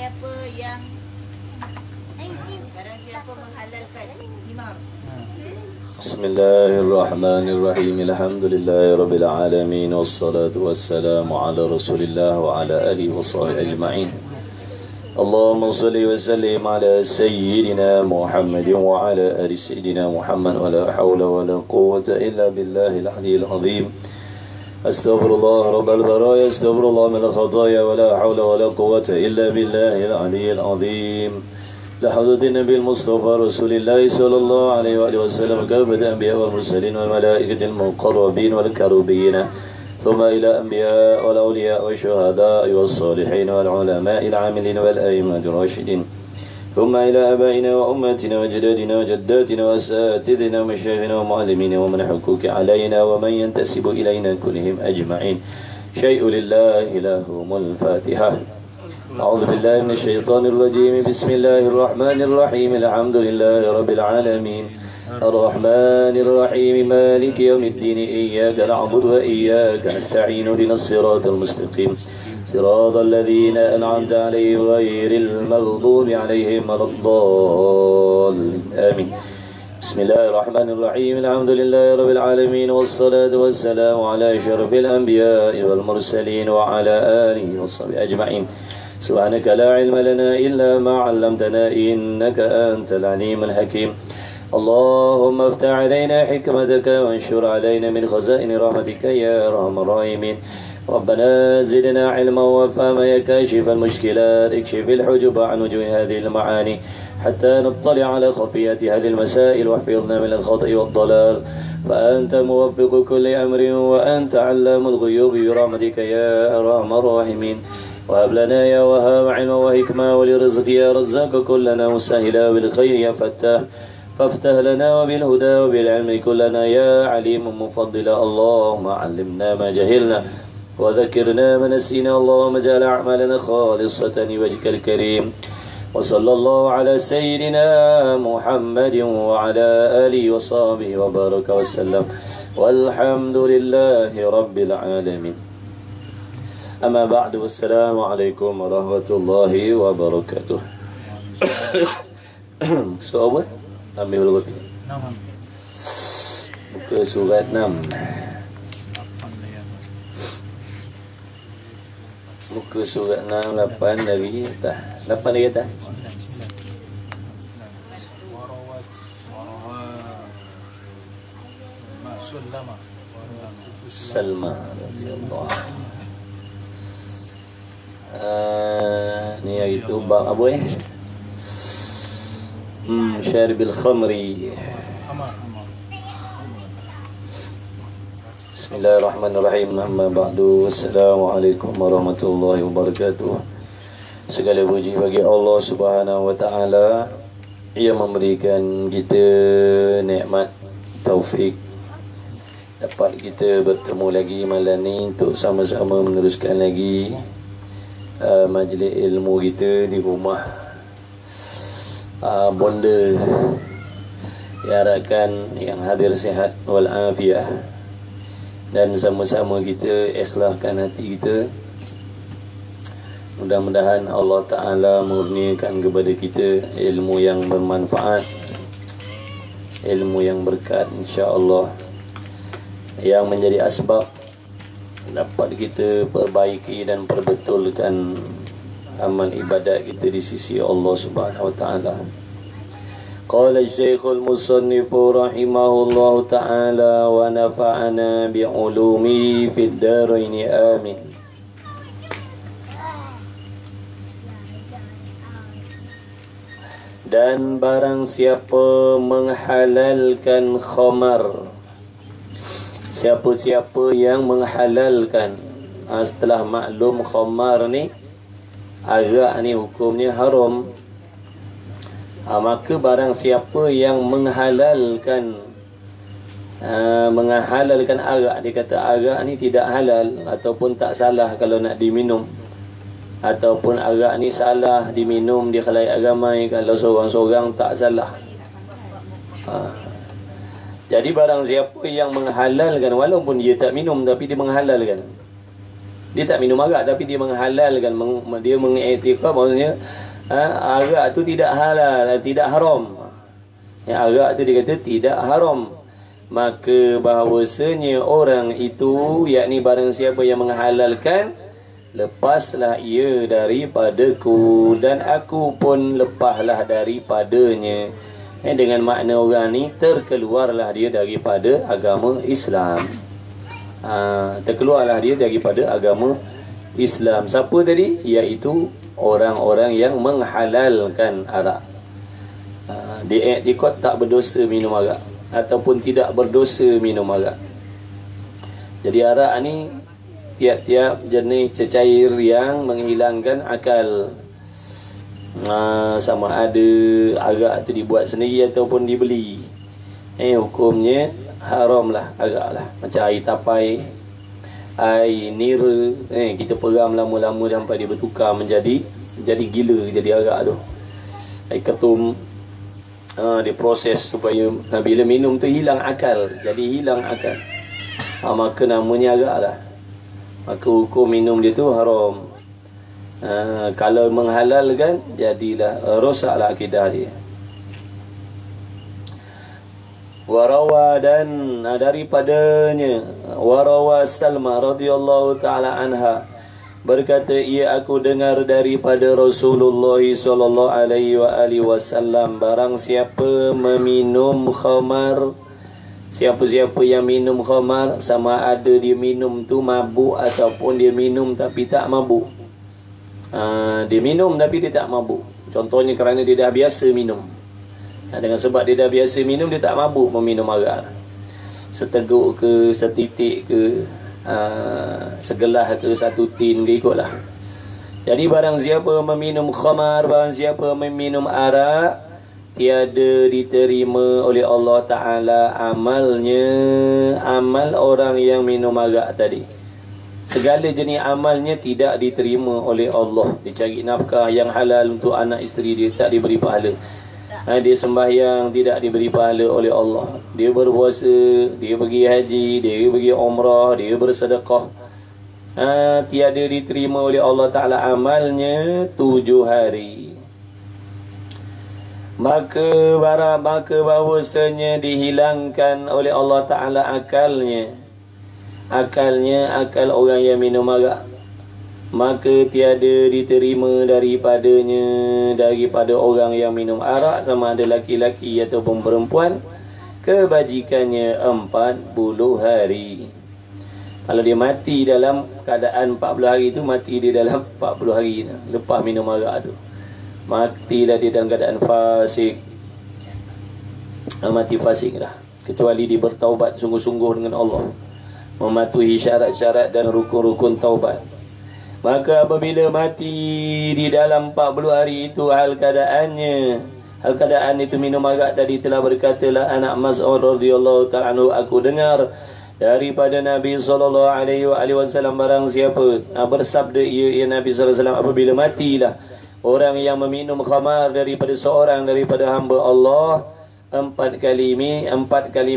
siapa yang menghalalkan himar. Bismillahirrahmanirrahim. Alhamdulillahirabbil alamin wassalatu wassalamu ala Rasulillah wa ala alihi washabbihi ajma'in. Allahumma shalli wa sallim ala sayyidina Muhammadin wa ala ali sayyidina Muhammad wa la hawla wa la quwwata illa billahil aliyyil azim. Astaghfirullah rabbal baraya, astaghfirullah min al-khataaya wa la hawla wa la quwwata illa billahil aliyyil azim. لحضرة النبي المصطفى رسول الله صلى الله عليه وآله وسلم كافة الأنبياء والمرسلين والملائكة المقربين والكروبين ثم إلى أنبياء والأولياء والشهداء والصالحين والعلماء العاملين والأئمة الراشدين ثم إلى آبائنا وأمهاتنا وجداتنا وجداتنا وأساتذتنا ومشايخنا ومعلمين ومن حقوق علينا ومن ينتسب إلينا كلهم أجمعين. شيء لله لهم الفاتحة. أعوذ بالله من الشيطان الرجيم. بسم الله الرحمن الرحيم. الحمد لله رب العالمين الرحمن الرحيم مالك يوم الدين إياك نعبد وإياك نستعين اهدنا الصراط المستقيم صراط الذين أنعمت عليهم غير المغضوب عليهم ولا الضالين آمين. بسم الله الرحمن الرحيم. الحمد لله رب العالمين والصلاة والسلام على أشرف الأنبياء والمرسلين وعلى آله وصحبه أجمعين. سبحانك لا علم لنا إلا ما علمتنا إنك أنت العليم الحكيم. اللهم افتح علينا حكمتك وانشر علينا من خزائن رحمتك يا أرحم الراحمين. ربنا زدنا علما وفهما يا كاشف المشكلات اكشف الحجب عن وجوه هذه المعاني حتى نطلع على خفيات هذه المسائل واحفظنا من الخطأ والضلال فأنت موفق كل أمر وأنت علام الغيوب برحمتك يا أرحم الراحمين. وهب لنا يا وهاب علما وحكمة ولرزق يا رزاق كلنا مسهلا بالخير يا فتاح فافتح لنا وبالهدى وبالعلم كلنا يا عليم مفضلا. اللهم علمنا ما جهلنا وذكرنا ما نسينا. اللهم اجعل أعمالنا خالصة لوجهك الكريم. وصلى الله على سيدنا محمد وعلى آله وصحبه وبارك وسلم والحمد لله رب العالمين. أما بعد والسلام عليكم ورحمة الله وبركاته. Soal apa? Ambil dulu kopi. Buka surat 6. Buka surat 6, 8 dari atas. 8 dari atas. Salma. Ni hari tu bab apa syaribil khamri. Bismillahirrahmanirrahim. Amma ba'du. Assalamualaikum warahmatullahi wabarakatuh. Segala puji bagi Allah Subhanahu wa taala yang memberikan kita nikmat taufik dapat kita bertemu lagi malam ni untuk sama-sama meneruskan lagi majlis ilmu kita di rumah bonda. Diharapkan yang hadir sihat walafiat dan sama-sama kita ikhlaskan hati kita. Mudah-mudahan Allah Ta'ala mengurniakan kepada kita ilmu yang bermanfaat, ilmu yang berkat, insya-Allah, yang menjadi asbab dapat kita perbaiki dan perbetulkan amal ibadat kita di sisi Allah Subhanahu wa taala. Qala Syekhul Musannif rahimahullahu taala wa nafa'ana bi ulumi fid darain amin. Dan barang siapa menghalalkan khamar, siapa-siapa yang menghalalkan, setelah maklum khamar ni, arak ni hukumnya haram, maka barang siapa yang menghalalkan arak, dia kata arak ni tidak halal ataupun tak salah kalau nak diminum, ataupun arak ni salah diminum di khalayak ramai, kalau seorang-seorang tak salah. Jadi barang siapa yang menghalalkan, walaupun dia tak minum tapi dia menghalalkan, Dia tak minum arak, tapi dia menghalalkan, dia mengiktikad maksudnya arak tu tidak halal, tidak haram. Yang arak tu dia kata tidak haram. Maka bahawasanya orang itu, yakni barang siapa yang menghalalkan, lepaslah ia daripadaku dan aku pun lepaslah daripadanya. Dengan makna orang ni terkeluarlah dia daripada agama Islam. Terkeluarlah dia daripada agama Islam. Siapa tadi? Iaitu orang-orang yang menghalalkan arak. Dia i'tikad tak berdosa minum arak, ataupun tidak berdosa minum arak. Jadi arak ni tiap-tiap jenis cecair yang menghilangkan akal. Sama ada arak tu dibuat sendiri ataupun dibeli, hukumnya haram lah arak lah. Macam air tapai, air nira, kita peram lama-lama sampai dia bertukar menjadi gila, jadi arak tu. Air ketum, dia proses supaya bila minum tu hilang akal, jadi hilang akal, maka namanya arak lah. Maka hukum minum dia tu haram. Kalau menghalalkan, jadilah rosaklah akidah dia. Warawa, dan daripadanya warawa Salma radhiyallahu taala anha berkata, ia aku dengar daripada Rasulullah sallallahu alaihi wasallam, barang siapa meminum khamar, siapa-siapa yang minum khamar, sama ada dia minum tu mabuk ataupun dia minum tapi tak mabuk. Dia minum tapi dia tak mabuk. Contohnya kerana dia dah biasa minum. Dengan sebab dia dah biasa minum, dia tak mabuk meminum arak. Seteguk ke, setitik ke, segelas ke, satu tin ke, ikutlah. Jadi barang siapa meminum khamar, barang siapa meminum arak, tiada diterima oleh Allah Ta'ala amalnya, amal orang yang minum arak tadi. Segala jenis amalnya tidak diterima oleh Allah. Dia cari nafkah yang halal untuk anak isteri dia, tak diberi pahala. Dia sembahyang, tidak diberi pahala oleh Allah. Dia berpuasa, dia pergi haji, dia pergi umrah, dia bersedekah, tiada diterima oleh Allah Ta'ala amalnya 7 hari. Maka bahawasanya dihilangkan oleh Allah Ta'ala akalnya, akal orang yang minum arak, maka tiada diterima daripada orang yang minum arak, sama ada laki-laki ataupun perempuan, kebajikannya 40 hari. Kalau dia mati dalam keadaan 40 hari itu, mati dia dalam 40 hari lepas minum arak tu, matilah dia dalam keadaan fasik, mati fasik lah, kecuali dia bertaubat sungguh-sungguh dengan Allah, mematuhi syarat-syarat dan rukun-rukun taubat. Maka apabila mati di dalam 40 hari itu, hal keadaan itu minum arak tadi, telah berkatalah anak Mas'ud radhiyallahu ta'ala anhu, aku dengar daripada Nabi sallallahu alaihi wasallam, barang siapa bersabda ia Nabi sallallahu alaihi wasallam, apabila matilah orang yang meminum khamar daripada seorang daripada hamba Allah, 4 kali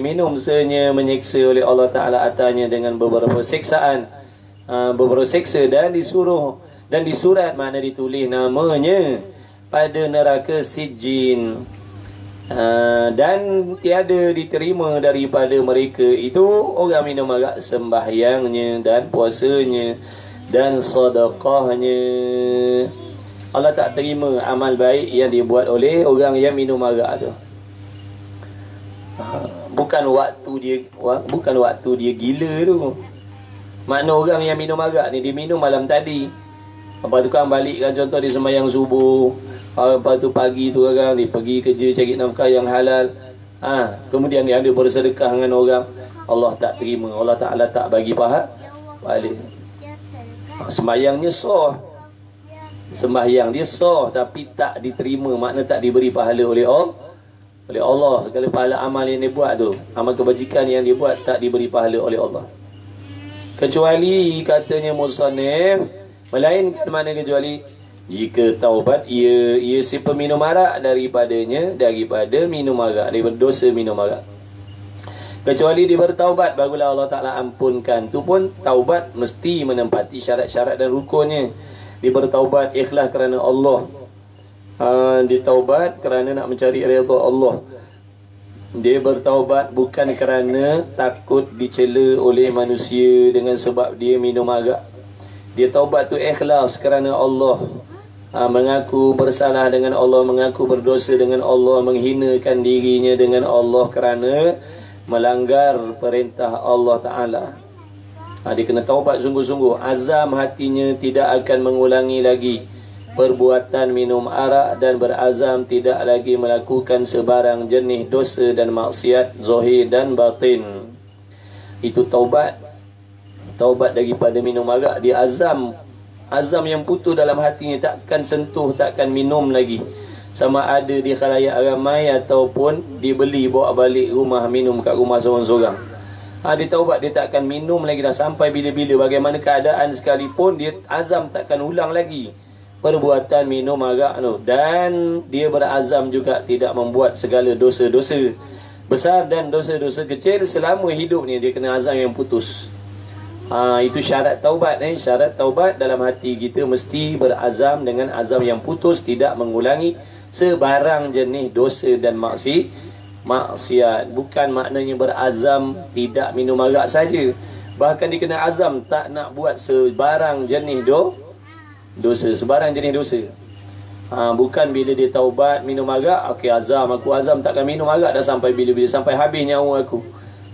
minum senyap menyiksa oleh Allah Ta'ala atasnya dengan beberapa siksaan, beberapa siksa, dan disurat, makna ditulis namanya pada neraka Sijjin, dan tiada diterima daripada mereka itu orang minum arak sembahyangnya dan puasanya dan sedekahnya. Allah tak terima amal baik yang dibuat oleh orang yang minum arak tu. Bukan waktu dia gila tu. Makna orang yang minum arak ni, dia minum malam tadi, lepas tu kan balik kan, contoh dia sembahyang subuh, lepas tu pagi tu kan dia pergi kerja cari nafkah yang halal, kemudian dia ada bersedekah dengan orang, Allah tak terima, Allah Ta'ala tak bagi pahala. Sembahyangnya sah, sembahyang dia sah, tapi tak diterima, makna tak diberi pahala oleh Allah. Segala pahala amal yang dia buat tu, amal kebajikan yang dia buat, tak diberi pahala oleh Allah. Kecuali katanya musannif, melainkan mana kecuali jika taubat ia si peminum arak daripada minum arak, daripada dosa minum arak. Kecuali dia bertaubat, barulah Allah Ta'ala ampunkan. Tu pun taubat mesti menempati syarat-syarat dan rukunnya. Dia bertaubat ikhlas kerana Allah. Dia taubat kerana nak mencari redha Allah. Dia bertaubat bukan kerana takut dicela oleh manusia dengan sebab dia minum arak. Dia taubat tu ikhlas kerana Allah. Mengaku bersalah dengan Allah, mengaku berdosa dengan Allah, menghinakan dirinya dengan Allah kerana melanggar perintah Allah Ta'ala. Dia kena taubat sungguh-sungguh. Azam hatinya tidak akan mengulangi lagi perbuatan minum arak dan berazam tidak lagi melakukan sebarang jenis dosa dan maksiat zahir dan batin. Itu taubat. Taubat daripada minum arak. Dia azam yang putus dalam hatinya, takkan sentuh, takkan minum lagi. Sama ada di khalayak ramai ataupun dibeli bawa balik rumah, minum kat rumah seorang-seorang. Dia taubat, dia takkan minum lagi dah sampai bila-bila. Bagaimana keadaan sekalipun, dia azam takkan ulang lagi perbuatan minum arak tu. Dan dia berazam juga tidak membuat segala dosa-dosa besar dan dosa-dosa kecil selama hidup ni. Dia kena azam yang putus. Itu syarat taubat. Syarat taubat dalam hati kita mesti berazam dengan azam yang putus, tidak mengulangi sebarang jenis dosa dan maksiat. Bukan maknanya berazam tidak minum arak saja. Bahkan dia kena azam tak nak buat sebarang jenis dosa, sebarang jenis dosa. Bukan bila dia taubat minum arak, okey azam, aku azam takkan minum arak dah sampai bila-bila, sampai habis nyawa aku,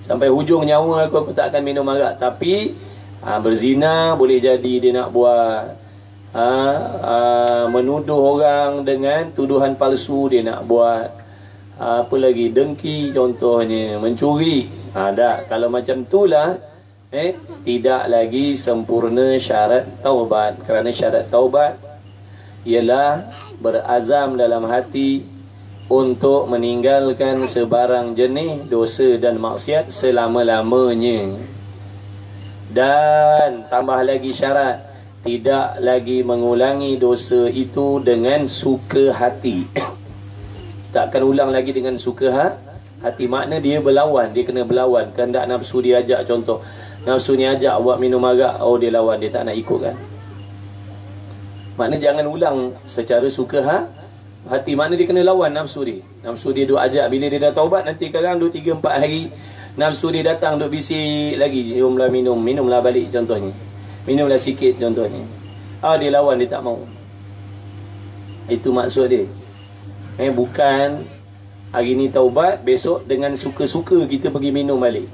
sampai hujung nyawa aku takkan minum arak. Tapi berzina boleh jadi dia nak buat. Menuduh orang dengan tuduhan palsu dia nak buat. Apa lagi, dengki contohnya, mencuri. Kalau macam itulah tidak lagi sempurna syarat taubat. Kerana syarat taubat ialah berazam dalam hati untuk meninggalkan sebarang jenis dosa dan maksiat selama-lamanya. Dan tambah lagi syarat, tidak lagi mengulangi dosa itu dengan suka hati. Takkan ulang lagi dengan suka hati. Makna dia berlawan, dia kena berlawan. Kehendak nafsu dia ajak, contoh nafsu ni ajak buat minum arak, dia lawan, dia tak nak ikut kan. Makna jangan ulang secara suka hati. Makna dia kena lawan nafsu dia. Nafsu dia duk ajak, bila dia dah taubat, nanti kadang 2, 3, 4 hari nafsu dia datang duk bisik lagi, jomlah minumlah balik contohnya, minumlah sikit contohnya. Dia lawan, dia tak mau. Itu maksud dia. Bukan hari ni taubat, besok dengan suka-suka kita pergi minum balik.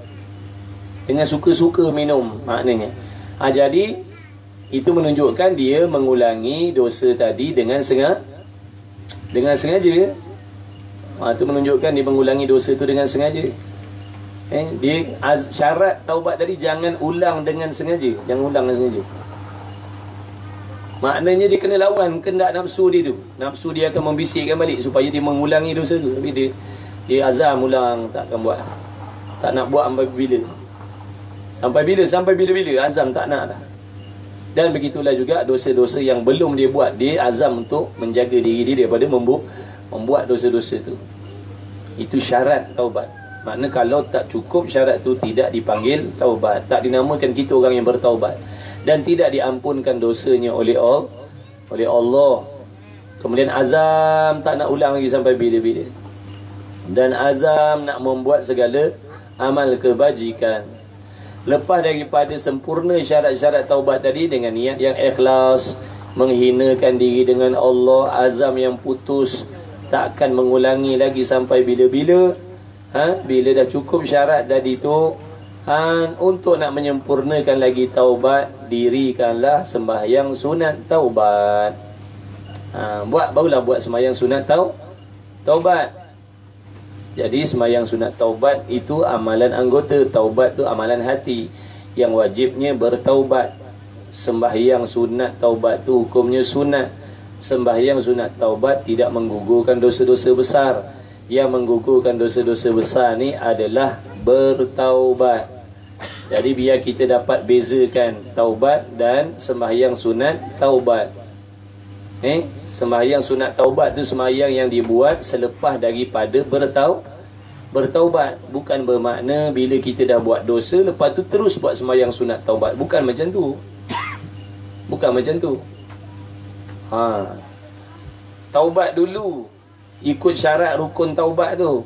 Dengan suka-suka minum maknanya. Jadi itu menunjukkan dia mengulangi dosa tadi dengan sengaja. Itu menunjukkan dia mengulangi dosa tu dengan sengaja. Syarat taubat tadi jangan ulang dengan sengaja. Jangan ulang dengan sengaja. Maknanya dia kena lawan kehendak nafsu dia tu. Nafsu dia akan membisikkan balik supaya dia mengulangi dosa tu. Tapi dia azam ulang, tak akan buat. Tak nak buat sampai bila. Sampai bila-bila azam tak nak dah. Dan begitulah juga dosa-dosa yang belum dia buat, dia azam untuk menjaga diri dia daripada membuat dosa-dosa tu. Itu syarat taubat. Makna kalau tak cukup syarat tu, tidak dipanggil taubat, tak dinamakan kita orang yang bertaubat, dan tidak diampunkan dosanya oleh Allah. Kemudian azam tak nak ulang lagi sampai bila-bila, dan azam nak membuat segala amal kebajikan. Lepas daripada sempurna syarat-syarat taubat tadi dengan niat yang ikhlas, menghinakan diri dengan Allah, azam yang putus, takkan mengulangi lagi sampai bila-bila. Bila dah cukup syarat tadi tu, untuk nak menyempurnakan lagi taubat, dirikanlah sembahyang sunat taubat. Barulah buat sembahyang sunat taubat. Jadi sembahyang sunat taubat itu amalan anggota, taubat tu amalan hati yang wajibnya bertaubat. Sembahyang sunat taubat tu hukumnya sunat. Sembahyang sunat taubat tidak menggugurkan dosa-dosa besar. Yang menggugurkan dosa-dosa besar ni adalah bertaubat. Jadi biar kita dapat bezakan taubat dan sembahyang sunat taubat. Sembahyang sunat taubat tu sembahyang yang dibuat selepas daripada Bertaubat bukan bermakna bila kita dah buat dosa lepas tu terus buat sembahyang sunat taubat. Bukan macam tu. Bukan macam tu. Taubat dulu, ikut syarat rukun taubat tu.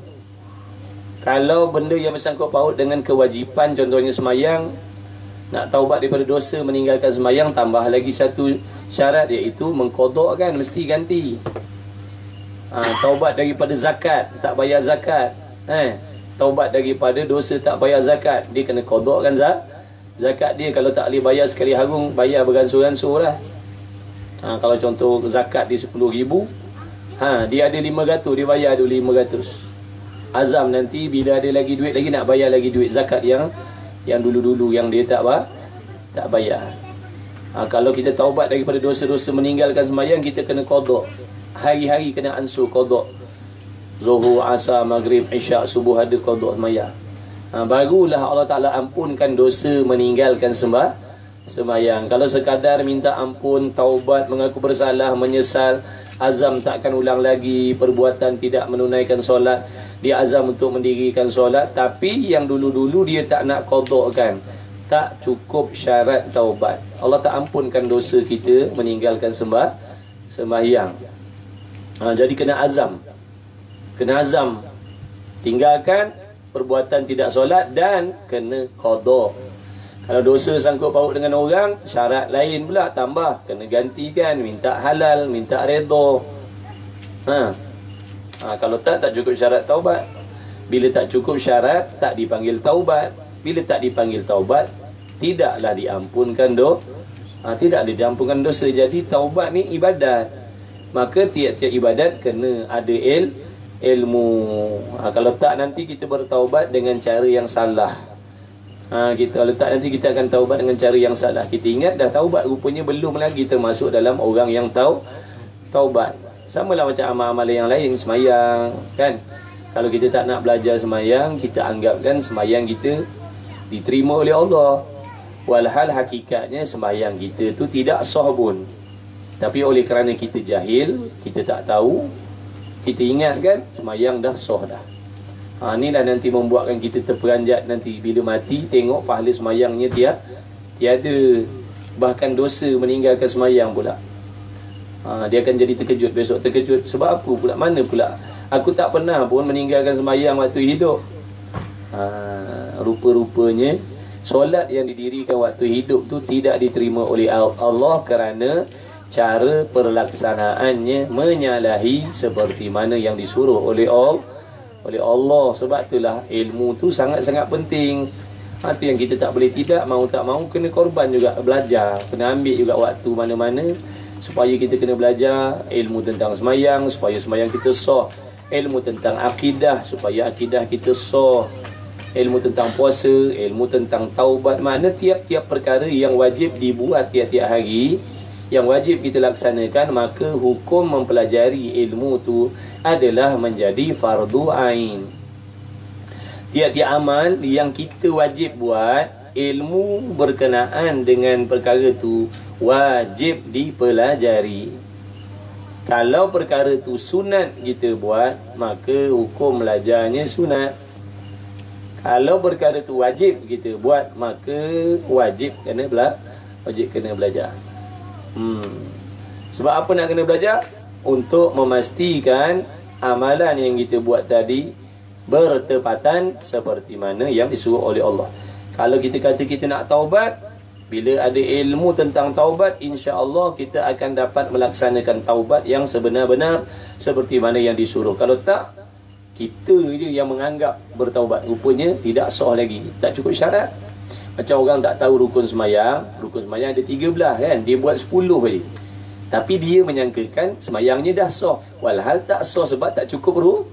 Kalau benda yang bersangkut paut dengan kewajipan, contohnya sembahyang, nak taubat daripada dosa, meninggalkan sembahyang, tambah lagi satu syarat, iaitu mengqadakkan, mesti ganti. Taubat daripada zakat, tak bayar zakat. Taubat daripada dosa, tak bayar zakat, dia kena qadakkan zakat dia. Kalau tak boleh bayar sekali harung, bayar beransur-ansur lah. Kalau contoh zakat dia 10,000, dia ada 500, dia bayar dulu 500. Azam nanti bila ada lagi duit lagi, nak bayar lagi duit zakat yang dulu-dulu yang dia tak bayar. Kalau kita taubat daripada dosa-dosa, meninggalkan sembahyang, kita kena qadak. Hari-hari kena ansur qadak. Zuhur, asar, maghrib, isyak, subuh ada qadak sembahyang. Barulah Allah Ta'ala ampunkan dosa meninggalkan sembahyang. Kalau sekadar minta ampun, taubat, mengaku bersalah, menyesal, azam takkan ulang lagi perbuatan tidak menunaikan solat, dia azam untuk mendirikan solat, tapi yang dulu-dulu dia tak nak qadakkan, tak cukup syarat taubat, Allah tak ampunkan dosa kita meninggalkan sembahyang. Jadi kena azam, tinggalkan perbuatan tidak solat dan kena qadak. Kalau dosa sangkut paut dengan orang, syarat lain pula tambah, kena gantikan, minta halal, minta redha. Kalau tak cukup syarat taubat. Bila tak cukup syarat, tak dipanggil taubat. Bila tak dipanggil taubat, tidaklah diampunkan tidaklah diampunkan dosa. Jadi taubat ni ibadat. Maka tiap-tiap ibadat kena ada ilmu. Kalau tak, nanti kita bertaubat dengan cara yang salah. Kalau tak, nanti kita akan taubat dengan cara yang salah. Kita ingat dah taubat, rupanya belum lagi termasuk dalam orang yang taubat. Sama lah macam amal-amal yang lain, semayang kan. Kalau kita tak nak belajar semayang, kita anggapkan semayang kita diterima oleh Allah. Walhal hakikatnya semayang kita tu tidak sah pun. Tapi oleh kerana kita jahil, kita tak tahu, kita ingat kan semayang dah sah dah. Inilah nanti membuatkan kita terperanjat. Nanti bila mati, tengok pahala semayangnya tiada. Bahkan dosa meninggalkan semayang pula. Dia akan jadi terkejut besok. Terkejut sebab apa pula? Mana pula aku tak pernah pun meninggalkan semayang waktu hidup. Rupa-rupanya solat yang didirikan waktu hidup tu tidak diterima oleh Allah kerana cara perlaksanaannya menyalahi seperti mana yang disuruh oleh Allah. Sebab itulah ilmu tu sangat-sangat penting. Itu yang kita tak boleh tidak, mau tak mau kena korban juga belajar. Kena ambil juga waktu mana-mana supaya kita kena belajar ilmu tentang semayang, supaya semayang kita sah. Ilmu tentang akidah, supaya akidah kita sah. Ilmu tentang puasa, ilmu tentang taubat. Mana tiap-tiap perkara yang wajib dibuat tiap-tiap hari, yang wajib kita laksanakan, maka hukum mempelajari ilmu tu adalah menjadi fardu ain. Tiap-tiap amal yang kita wajib buat, ilmu berkenaan dengan perkara tu wajib dipelajari. Kalau perkara tu sunat kita buat, maka hukum belajarnya sunat. Kalau perkara tu wajib kita buat, maka wajib kena belajar. Sebab apa nak kena belajar? Untuk memastikan amalan yang kita buat tadi bertepatan seperti mana yang disuruh oleh Allah. Kalau kita kata kita nak taubat, bila ada ilmu tentang taubat, insya-Allah kita akan dapat melaksanakan taubat yang sebenar-benar seperti mana yang disuruh. Kalau tak, kita je yang menganggap bertaubat, rupanya tidak sah lagi, tak cukup syarat. Macam orang tak tahu rukun semayang ada 13 kan, dia buat 10 saja. Tapi dia menyangkakan semayangnya dah sah, walhal tak sah sebab tak cukup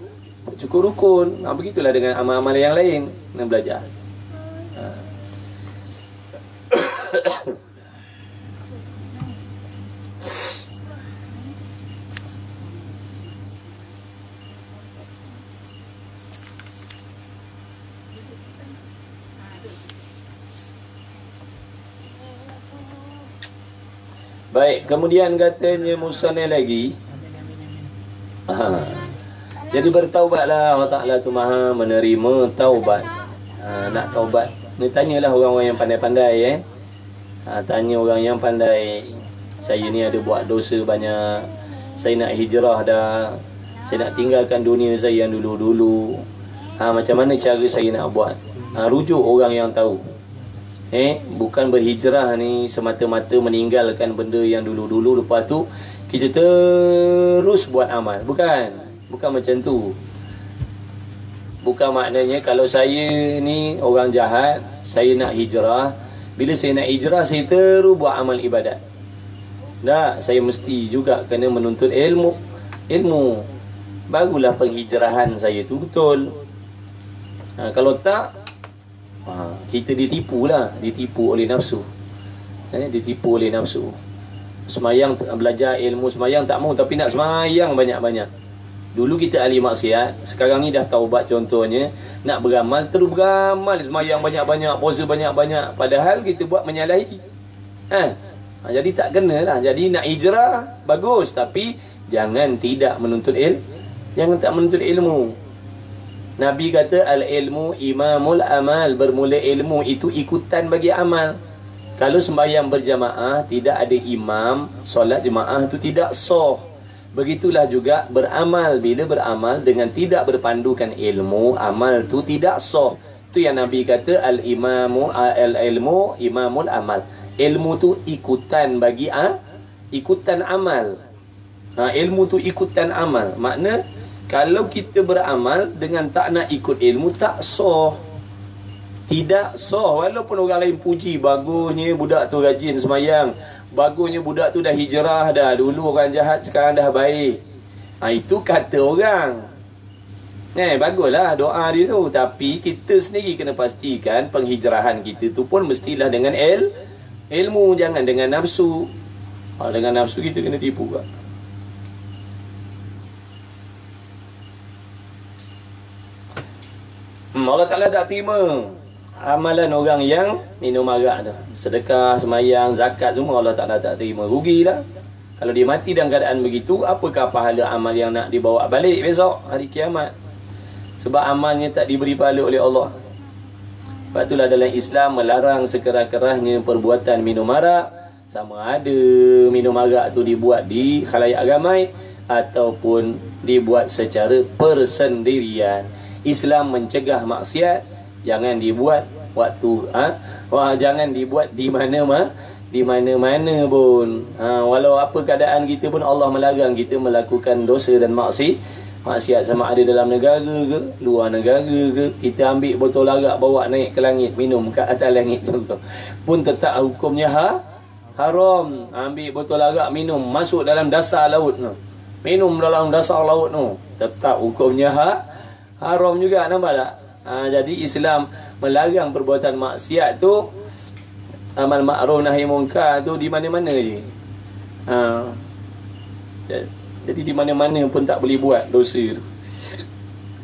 rukun. Begitulah dengan amal-amal yang lain, nak belajar. Baik, kemudian katanya musannif lagi, Jadi bertaubatlah, Allah Ta'ala tu maha menerima taubat. Nak taubat ni tanyalah orang-orang yang pandai-pandai tanya orang yang pandai. Saya ni ada buat dosa banyak, saya nak hijrah dah, saya nak tinggalkan dunia saya yang dulu-dulu. Macam mana cara saya nak buat? Rujuk orang yang tahu. Bukan berhijrah ni semata-mata meninggalkan benda yang dulu-dulu, lepas tu kita terus buat amal. Bukan macam tu. Bukan maknanya kalau saya ni orang jahat, saya nak hijrah, bila saya nak hijrah saya terus buat amal ibadat. Tak, saya mesti juga kena menuntut ilmu. Barulah penghijrahan saya tu betul. Kalau tak, kita ditipu oleh nafsu. Ditipu oleh nafsu. Semayang, belajar ilmu semayang tak mau, tapi nak semayang banyak-banyak. Dulu kita ahli maksiat, sekarang ni dah taubat contohnya, nak beramal, terus beramal, semayang banyak-banyak, puasa banyak-banyak, padahal kita buat menyalahi. Jadi tak kena lah. Jadi nak hijrah bagus, tapi jangan tidak menuntut jangan tak menuntut ilmu. Nabi kata al-ilmu imamul amal, bermula ilmu itu ikutan bagi amal. Kalau sembahyang berjamaah tidak ada imam, solat jemaah itu tidak sah. Begitulah juga beramal, bila beramal dengan tidak berpandukan ilmu, amal tu tidak sah. Tu yang Nabi kata al-ilmu imamul amal. Ilmu tu ikutan bagi ikutan amal. Ilmu tu ikutan amal. Makna kalau kita beramal dengan tak nak ikut ilmu, tak sah. Tidak sah. Walaupun orang lain puji, bagusnya budak tu rajin semayang, bagusnya budak tu dah hijrah dah, dulu orang jahat sekarang dah baik. Itu kata orang. Baguslah doa dia tu, tapi kita sendiri kena pastikan penghijrahan kita tu pun mestilah dengan ilmu, jangan dengan nafsu. Dengan nafsu kita kena tipu kan. Allah Ta'ala tak terima amalan orang yang minum arak tu. Sedekah, semayang, zakat semua Allah Ta'ala tak terima. Rugilah. Kalau dia mati dalam keadaan begitu, apakah pahala amal yang nak dibawa balik besok hari kiamat? Sebab amalnya tak diberi pahala oleh Allah. Sebab itulah dalam Islam melarang sekerah-kerahnya perbuatan minum arak. Sama ada minum arak tu dibuat di khalayak ramai ataupun dibuat secara persendirian. Islam mencegah maksiat, jangan dibuat waktu jangan dibuat di mana-mana pun. Walau apa keadaan kita pun Allah melarang kita melakukan dosa dan maksiat, sama ada dalam negara ke luar negara ke. Kita ambil botol arak bawa naik ke langit, minum kat atas langit contoh, pun tetap hukumnya haram. Ambil botol arak minum, masuk dalam dasar laut tu, minum dalam dasar laut tu, tetap hukumnya haram juga. Nampak tak? Jadi Islam melarang perbuatan maksiat tu, amal ma'ruf nahi munkar tu di mana-mana je. Jadi di mana-mana pun tak boleh buat dosa tu.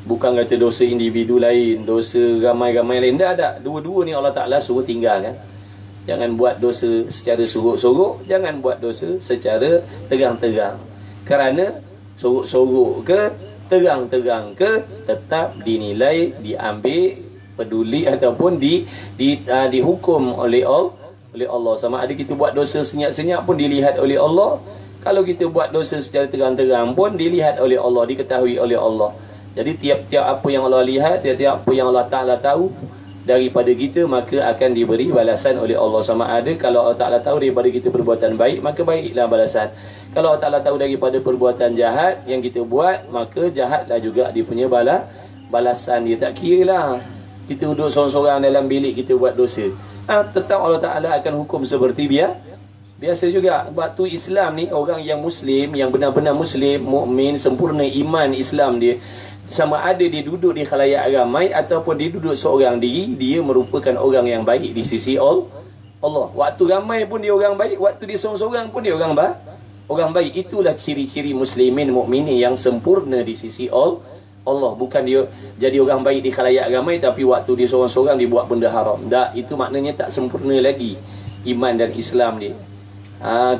Bukan kata dosa individu lain, dosa ramai-ramai lain. Dah. Dua-dua ni Allah Ta'ala suruh tinggalkan. Jangan buat dosa secara sorok-sorok, jangan buat dosa secara terang-terang. Kerana sorok-sorok ke terang-terang ke tetap dinilai, diambil peduli ataupun dihukum oleh Allah. Sama ada kita buat dosa senyap-senyap pun dilihat oleh Allah. Kalau kita buat dosa secara terang-terang pun dilihat oleh Allah, diketahui oleh Allah. Jadi tiap-tiap apa yang Allah lihat, tiap-tiap apa yang Allah Ta'ala tahu daripada kita, maka akan diberi balasan oleh Allah. Sama ada kalau Allah Ta'ala tahu daripada kita perbuatan baik, maka baiklah balasan. Kalau Allah Ta'ala tahu daripada perbuatan jahat yang kita buat, maka jahatlah juga dia punya balasan. Dia tak kira lah kita duduk sorang-sorang dalam bilik kita buat dosa, tetap Allah Ta'ala akan hukum seperti biasa juga. Sebab tu Islam ni, orang yang Muslim, yang benar-benar Muslim, mukmin, sempurna iman Islam dia, sama ada dia duduk di khalayak ramai ataupun dia duduk seorang diri, dia merupakan orang yang baik di sisi Allah. Waktu ramai pun dia orang baik, waktu dia seorang-seorang pun dia orang baik. Itulah ciri-ciri muslimin mukminin yang sempurna di sisi Allah. Bukan dia jadi orang baik di khalayak ramai tapi waktu dia seorang-seorang dia buat benda haram. Tak, itu maknanya tak sempurna lagi iman dan Islam dia.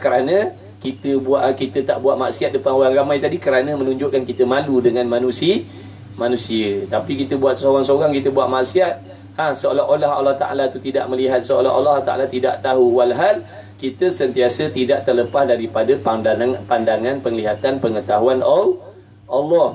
Kerana kita tak buat maksiat depan orang ramai tadi kerana menunjukkan kita malu dengan manusia. Tapi kita buat seorang-seorang, kita buat maksiat, seolah-olah Allah Ta'ala tu tidak melihat, seolah-olah Allah Ta'ala tidak tahu. Walhal kita sentiasa tidak terlepas daripada pandangan penglihatan, pengetahuan Allah.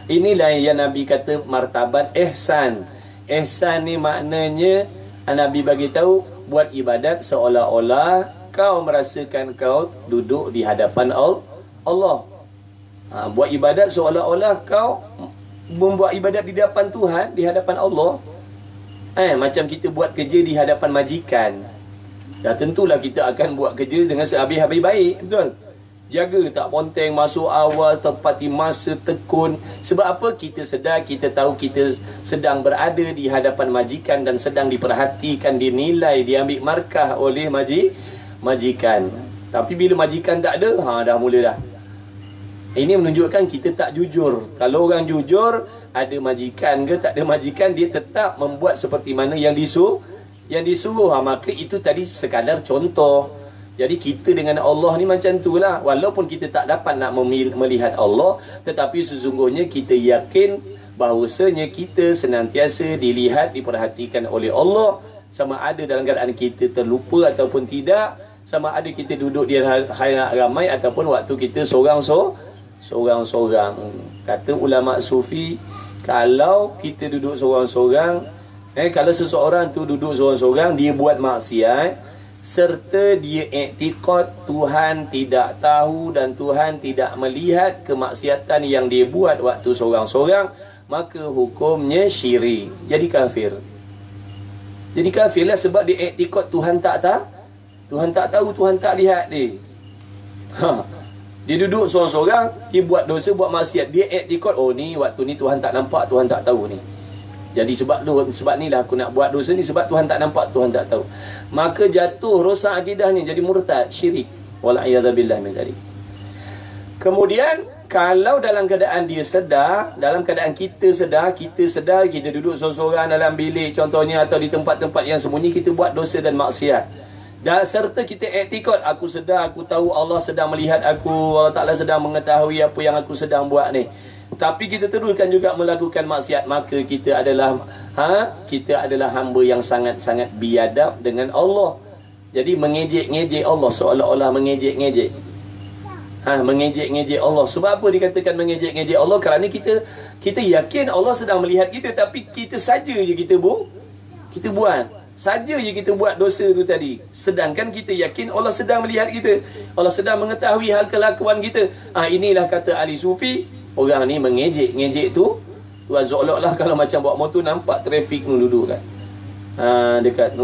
Inilah yang Nabi kata martabat ihsan. Ihsan ni maknanya Nabi bagi tahu buat ibadat seolah-olah kau merasakan kau duduk di hadapan Allah. Buat ibadat seolah-olah kau membuat ibadat di hadapan Tuhan, di hadapan Allah. Macam kita buat kerja di hadapan majikan. Dah tentulah kita akan buat kerja dengan sehabis-habis baik, betul? Jaga tak ponteng, masuk awal, tepati masa, tekun. Sebab apa? Kita sedar, kita tahu kita sedang berada di hadapan majikan dan sedang diperhatikan, dinilai, diambil markah oleh majikan. Tapi bila majikan tak ada, dah mula dah. Ini menunjukkan kita tak jujur. Kalau orang jujur, ada majikan ke tak ada majikan, dia tetap membuat seperti mana yang disuruh. Maka itu tadi sekadar contoh. Jadi kita dengan Allah ni macam tu lah. Walaupun kita tak dapat nak melihat Allah, tetapi sesungguhnya kita yakin bahawasanya kita senantiasa dilihat, diperhatikan oleh Allah. Sama ada dalam keadaan kita terlupa ataupun tidak, sama ada kita duduk di halayak ramai ataupun waktu kita seorang-seorang. Kata ulama sufi, kalau kita duduk seorang-seorang, kalau seseorang tu duduk seorang-seorang, dia buat maksiat serta dia iktikad Tuhan tidak tahu dan Tuhan tidak melihat kemaksiatan yang dia buat waktu seorang-seorang, maka hukumnya syirik, jadi kafir. Jadi kafirlah sebab dia iktikad Tuhan tak tahu, Tuhan tak lihat dia. Dia duduk seorang-seorang, dia buat dosa, buat maksiat, dia iktikad, ni waktu ni Tuhan tak nampak, Tuhan tak tahu ni. Jadi sebab ni lah aku nak buat dosa ni, sebab Tuhan tak nampak, Tuhan tak tahu. Maka jatuh, rosak akidahnya, jadi murtad, syirik. Wal'iyadzabillah min dzalik. Kemudian kalau dalam keadaan dia sedar, dalam keadaan kita sedar, kita duduk seorang-seorang dalam bilik contohnya, atau di tempat-tempat yang sembunyi, kita buat dosa dan maksiat. Dan serta kita iktikad, aku sedar, aku tahu Allah sedang melihat aku, Allah Ta'ala sedang mengetahui apa yang aku sedang buat ni. Tapi kita teruskan juga melakukan maksiat, maka kita adalah hamba yang sangat-sangat biadab dengan Allah. Jadi mengejek-ngejek Allah, seolah-olah mengejek-ngejek. Mengejek-ngejek Allah. Sebab apa dikatakan mengejek-ngejek Allah? Kerana kita yakin Allah sedang melihat kita, tapi kita saja je kita buat. Saja je kita buat dosa tu tadi. Sedangkan kita yakin Allah sedang melihat kita. Allah sedang mengetahui hal kelakuan kita. Inilah kata ahli sufi, orang ni mengejek tu seolah-olah kalau macam bawa motor nampak trafik tu duduk kan. Dekat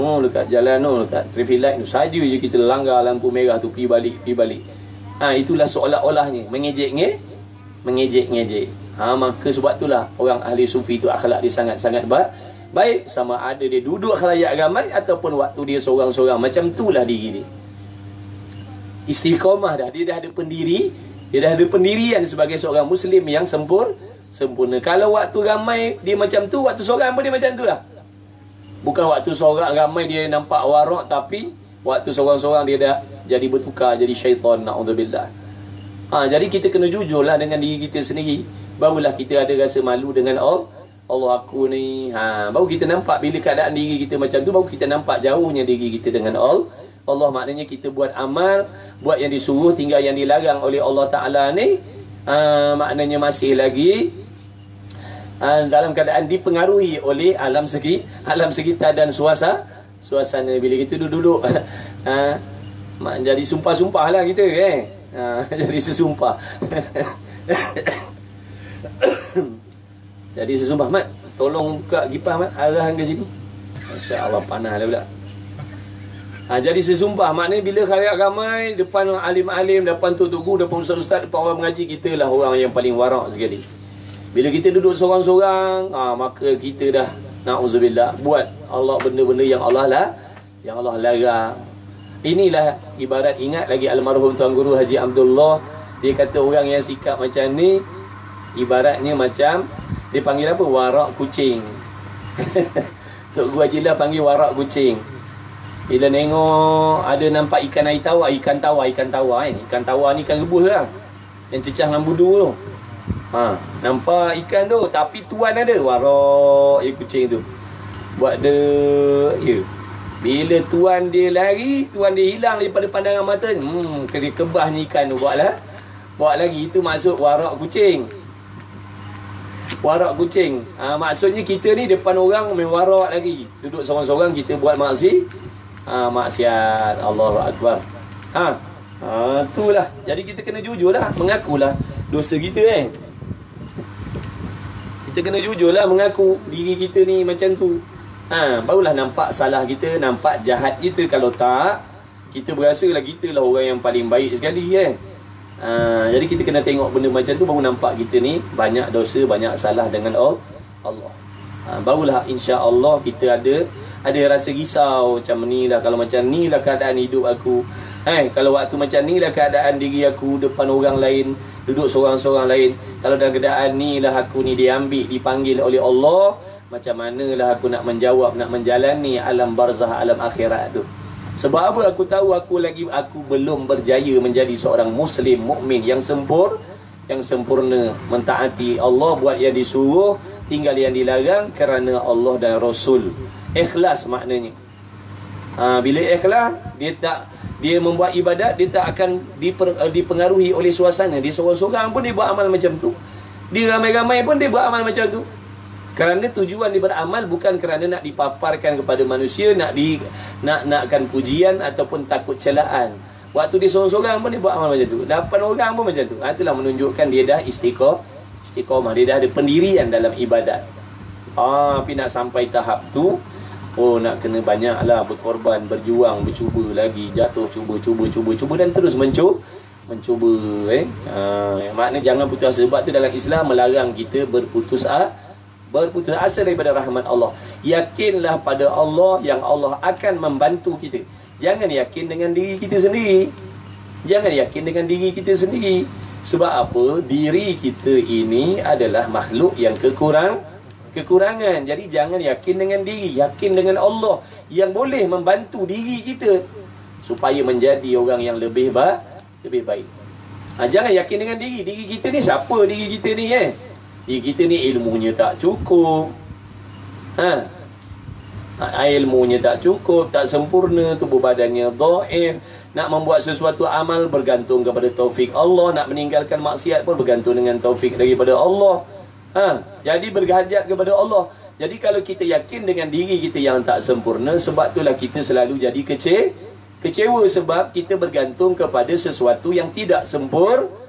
jalan dekat traffic light tu saja je kita langgar lampu merah tu, pergi balik. Itulah seolah-olahnya mengejek-ngejek. Maka sebab itulah orang ahli sufi tu akhlak dia sangat-sangat baik, sama ada dia duduk khalayak ramai ataupun waktu dia seorang-seorang. Macam itulah diri dia. Istiqamah dah, dia dah ada pendirian sebagai seorang muslim yang sempurna. Kalau waktu ramai dia macam tu, waktu seorang pun dia macam tu lah. Bukan waktu seorang ramai dia nampak warak, tapi waktu seorang-seorang dia dah jadi bertukar, jadi syaitan, na'udzubillah. Jadi kita kena jujurlah dengan diri kita sendiri. Barulah kita ada rasa malu dengan Allah aku ni. Baru kita nampak bila keadaan diri kita macam tu, baru kita nampak jauhnya diri kita dengan Allah. Maknanya kita buat amal, buat yang disuruh, tinggal yang dilarang oleh Allah Ta'ala ni, maknanya masih lagi dalam keadaan dipengaruhi oleh alam sekitar dan suasana. Bila kita duduk jadi sumpah-sumpah lah kita jadi sesumpah. Jadi sesumpah, Mat, tolong buka kipas, Mat, arahan ke sini. Masya Allah, panas lah pula. Jadi sesumpah, maknanya bila khalayak ramai, depan alim-alim, depan tok guru, depan ustaz-ustaz, depan orang mengaji, kita lah orang yang paling warak sekali. Bila kita duduk seorang-seorang, maka kita dah, na'udzubillah, buat Allah benda-benda yang Allah larang. Inilah ibarat, ingat lagi almarhum Tuan Guru Haji Abdullah, dia kata orang yang sikap macam ni ibaratnya macam, dia panggil apa? Warak kucing. Tok Guru Haji lah panggil warak kucing. Bila tengok ada nampak ikan air tawar, ikan tawar kan. Ikan tawar ni ikan rebus lah, yang cecah dengan budu tu. Nampak ikan tu, tapi tuan ada warak kucing tu. Buat dia. Bila tuan dia lari, tuan dia hilang daripada pandangan mata. Kebahnya ikan tu buat lagi. Itu maksud warak kucing. Warak kucing. Maksudnya kita ni depan orang main warak lagi. Duduk seorang-seorang kita buat maksiat. Allahu Akbar. Itulah. Jadi kita kena jujurlah, mengakulah dosa kita Kita kena jujurlah mengaku diri kita ni macam tu. Barulah nampak salah kita, nampak jahat kita. Kalau tak, kita berasalah kita lah orang yang paling baik sekali jadi kita kena tengok benda macam tu, baru nampak kita ni banyak dosa, banyak salah dengan Allah. Barulah insya-Allah kita ada rasa risau macam ni lah. Kalau macam ni lah keadaan hidup aku, kalau waktu macam ni lah keadaan diri aku depan orang lain, duduk seorang-seorang lain, kalau dalam keadaan ni lah aku ni diambil, dipanggil oleh Allah, macam manalah aku nak menjawab, nak menjalani alam barzah, alam akhirat tu. Sebab apa? Aku tahu aku belum berjaya menjadi seorang muslim mukmin yang sempurna, mentaati Allah, buat yang disuruh, tinggal yang dilarang kerana Allah dan Rasul. Ikhlas maknanya. Bila ikhlas, dia membuat ibadat, dia tak akan dipengaruhi oleh suasana. Dia seorang-seorang pun dia buat amal macam tu. Dia ramai-ramai pun dia buat amal macam tu. Kerana tujuan dia beramal bukan kerana nak dipaparkan kepada manusia, nakkan pujian ataupun takut celaan. Waktu dia seorang-seorang pun dia buat amal macam tu. 8 orang pun macam tu. Itulah menunjukkan dia dah istiqamah, dia dah ada pendirian dalam ibadat. Tapi nak sampai tahap tu, nak kena banyaklah berkorban, berjuang, bercuba lagi, jatuh, cuba dan terus mencuba. Maknanya jangan putus asa. Sebab tu dalam Islam melarang kita berputus asa daripada rahmat Allah. Yakinlah pada Allah yang Allah akan membantu kita. Jangan yakin dengan diri kita sendiri. Sebab apa? Diri kita ini adalah makhluk yang kekurangan. Jadi jangan yakin dengan diri, yakin dengan Allah yang boleh membantu diri kita supaya menjadi orang yang lebih baik. Jangan yakin dengan diri kita ni. Siapa diri kita ni Diri kita ni ilmunya tak cukup, ilmunya tak cukup, tak sempurna, tubuh badannya dhaif. Nak membuat sesuatu amal bergantung kepada taufik Allah, nak meninggalkan maksiat pun bergantung dengan taufik daripada Allah. Jadi berhajat kepada Allah. Jadi kalau kita yakin dengan diri kita yang tak sempurna, sebab itulah kita selalu jadi kecewa, sebab kita bergantung kepada sesuatu yang tidak sempurna.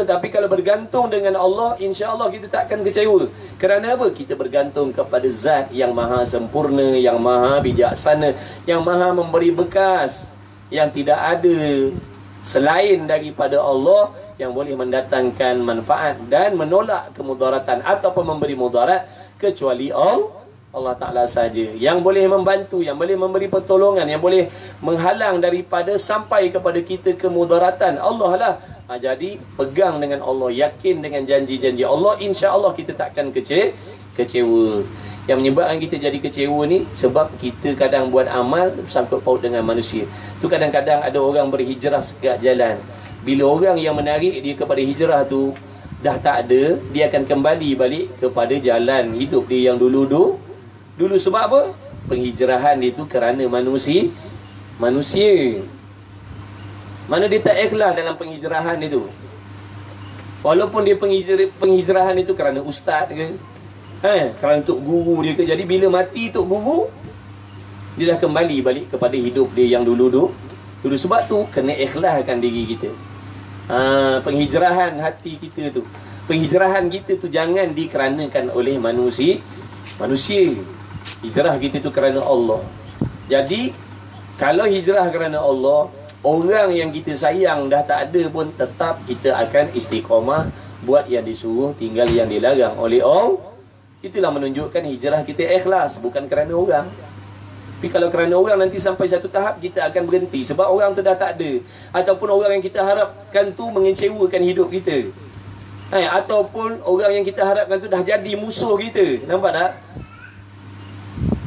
Tapi kalau bergantung dengan Allah, insya-Allah kita tak akan kecewa. Kerana apa? Kita bergantung kepada zat yang maha sempurna, yang maha bijaksana, yang maha memberi bekas, yang tidak ada selain daripada Allah yang boleh mendatangkan manfaat dan menolak kemudaratan ataupun memberi mudarat, kecuali Allah Ta'ala saja yang boleh membantu, yang boleh memberi pertolongan, yang boleh menghalang daripada sampai kepada kita kemudaratan. Allah lah. Jadi pegang dengan Allah, yakin dengan janji-janji Allah, insya-Allah kita takkan kecewa. Yang menyebabkan kita jadi kecewa ni sebab kita kadang buat amal sangkut paut dengan manusia. Tu kadang-kadang ada orang berhijrah sekat jalan. Bila orang yang menarik dia kepada hijrah tu dah tak ada, dia akan kembali balik kepada jalan hidup dia yang dulu. Sebab apa? Penghijrahan dia tu kerana manusia. Mana dia tak ikhlas dalam penghijrahan itu. Walaupun dia penghijrahan itu kerana ustaz ke, kerana tok guru dia ke. Jadi bila mati tok guru, dia dah kembali balik kepada hidup dia yang dulu. Sebab tu kena ikhlaskan diri kita. Penghijrahan hati kita tu, penghijrahan kita tu jangan dikeranakan oleh manusia. Hijrah kita tu kerana Allah. Jadi kalau hijrah kerana Allah, orang yang kita sayang dah tak ada pun, tetap kita akan istiqamah, buat yang disuruh, tinggal yang dilarang oleh Allah. Itulah menunjukkan hijrah kita ikhlas, bukan kerana orang. Tapi kalau kerana orang, nanti sampai satu tahap kita akan berhenti sebab orang tu dah tak ada, ataupun orang yang kita harapkan tu mengecewakan hidup kita, ataupun orang yang kita harapkan tu dah jadi musuh kita. Nampak tak?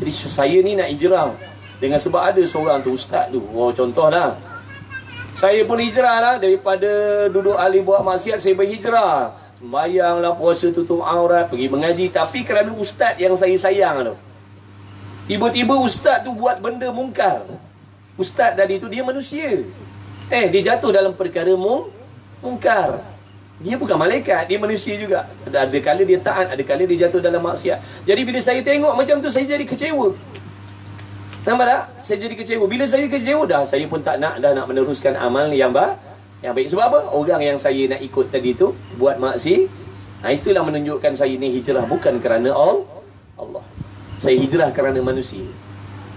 Jadi saya ni nak hijrah Dengan sebab ada seorang tu ustaz tu. Oh, contohlah. Saya pun hijrah lah. Daripada duduk ahli buat maksiat, saya berhijrah. Sembayang lah, puasa, tutup aurat, pergi mengaji. Tapi kerana ustaz yang saya sayang tu, tiba-tiba ustaz tu buat benda mungkar. Ustaz tadi tu dia manusia. Dia jatuh dalam perkara mungkar. Dia bukan malaikat, dia manusia juga. Ada kala dia taat, ada kala dia jatuh dalam maksiat. Jadi bila saya tengok macam tu, saya jadi kecewa. Nampak tak? Saya jadi kecewa. Bila saya kecewa, saya pun tak nak meneruskan amal yang baik. Sebab apa? Orang yang saya nak ikut tadi tu buat maksiat. Itulah menunjukkan saya ni hijrah bukan kerana Allah. Saya hijrah kerana manusia.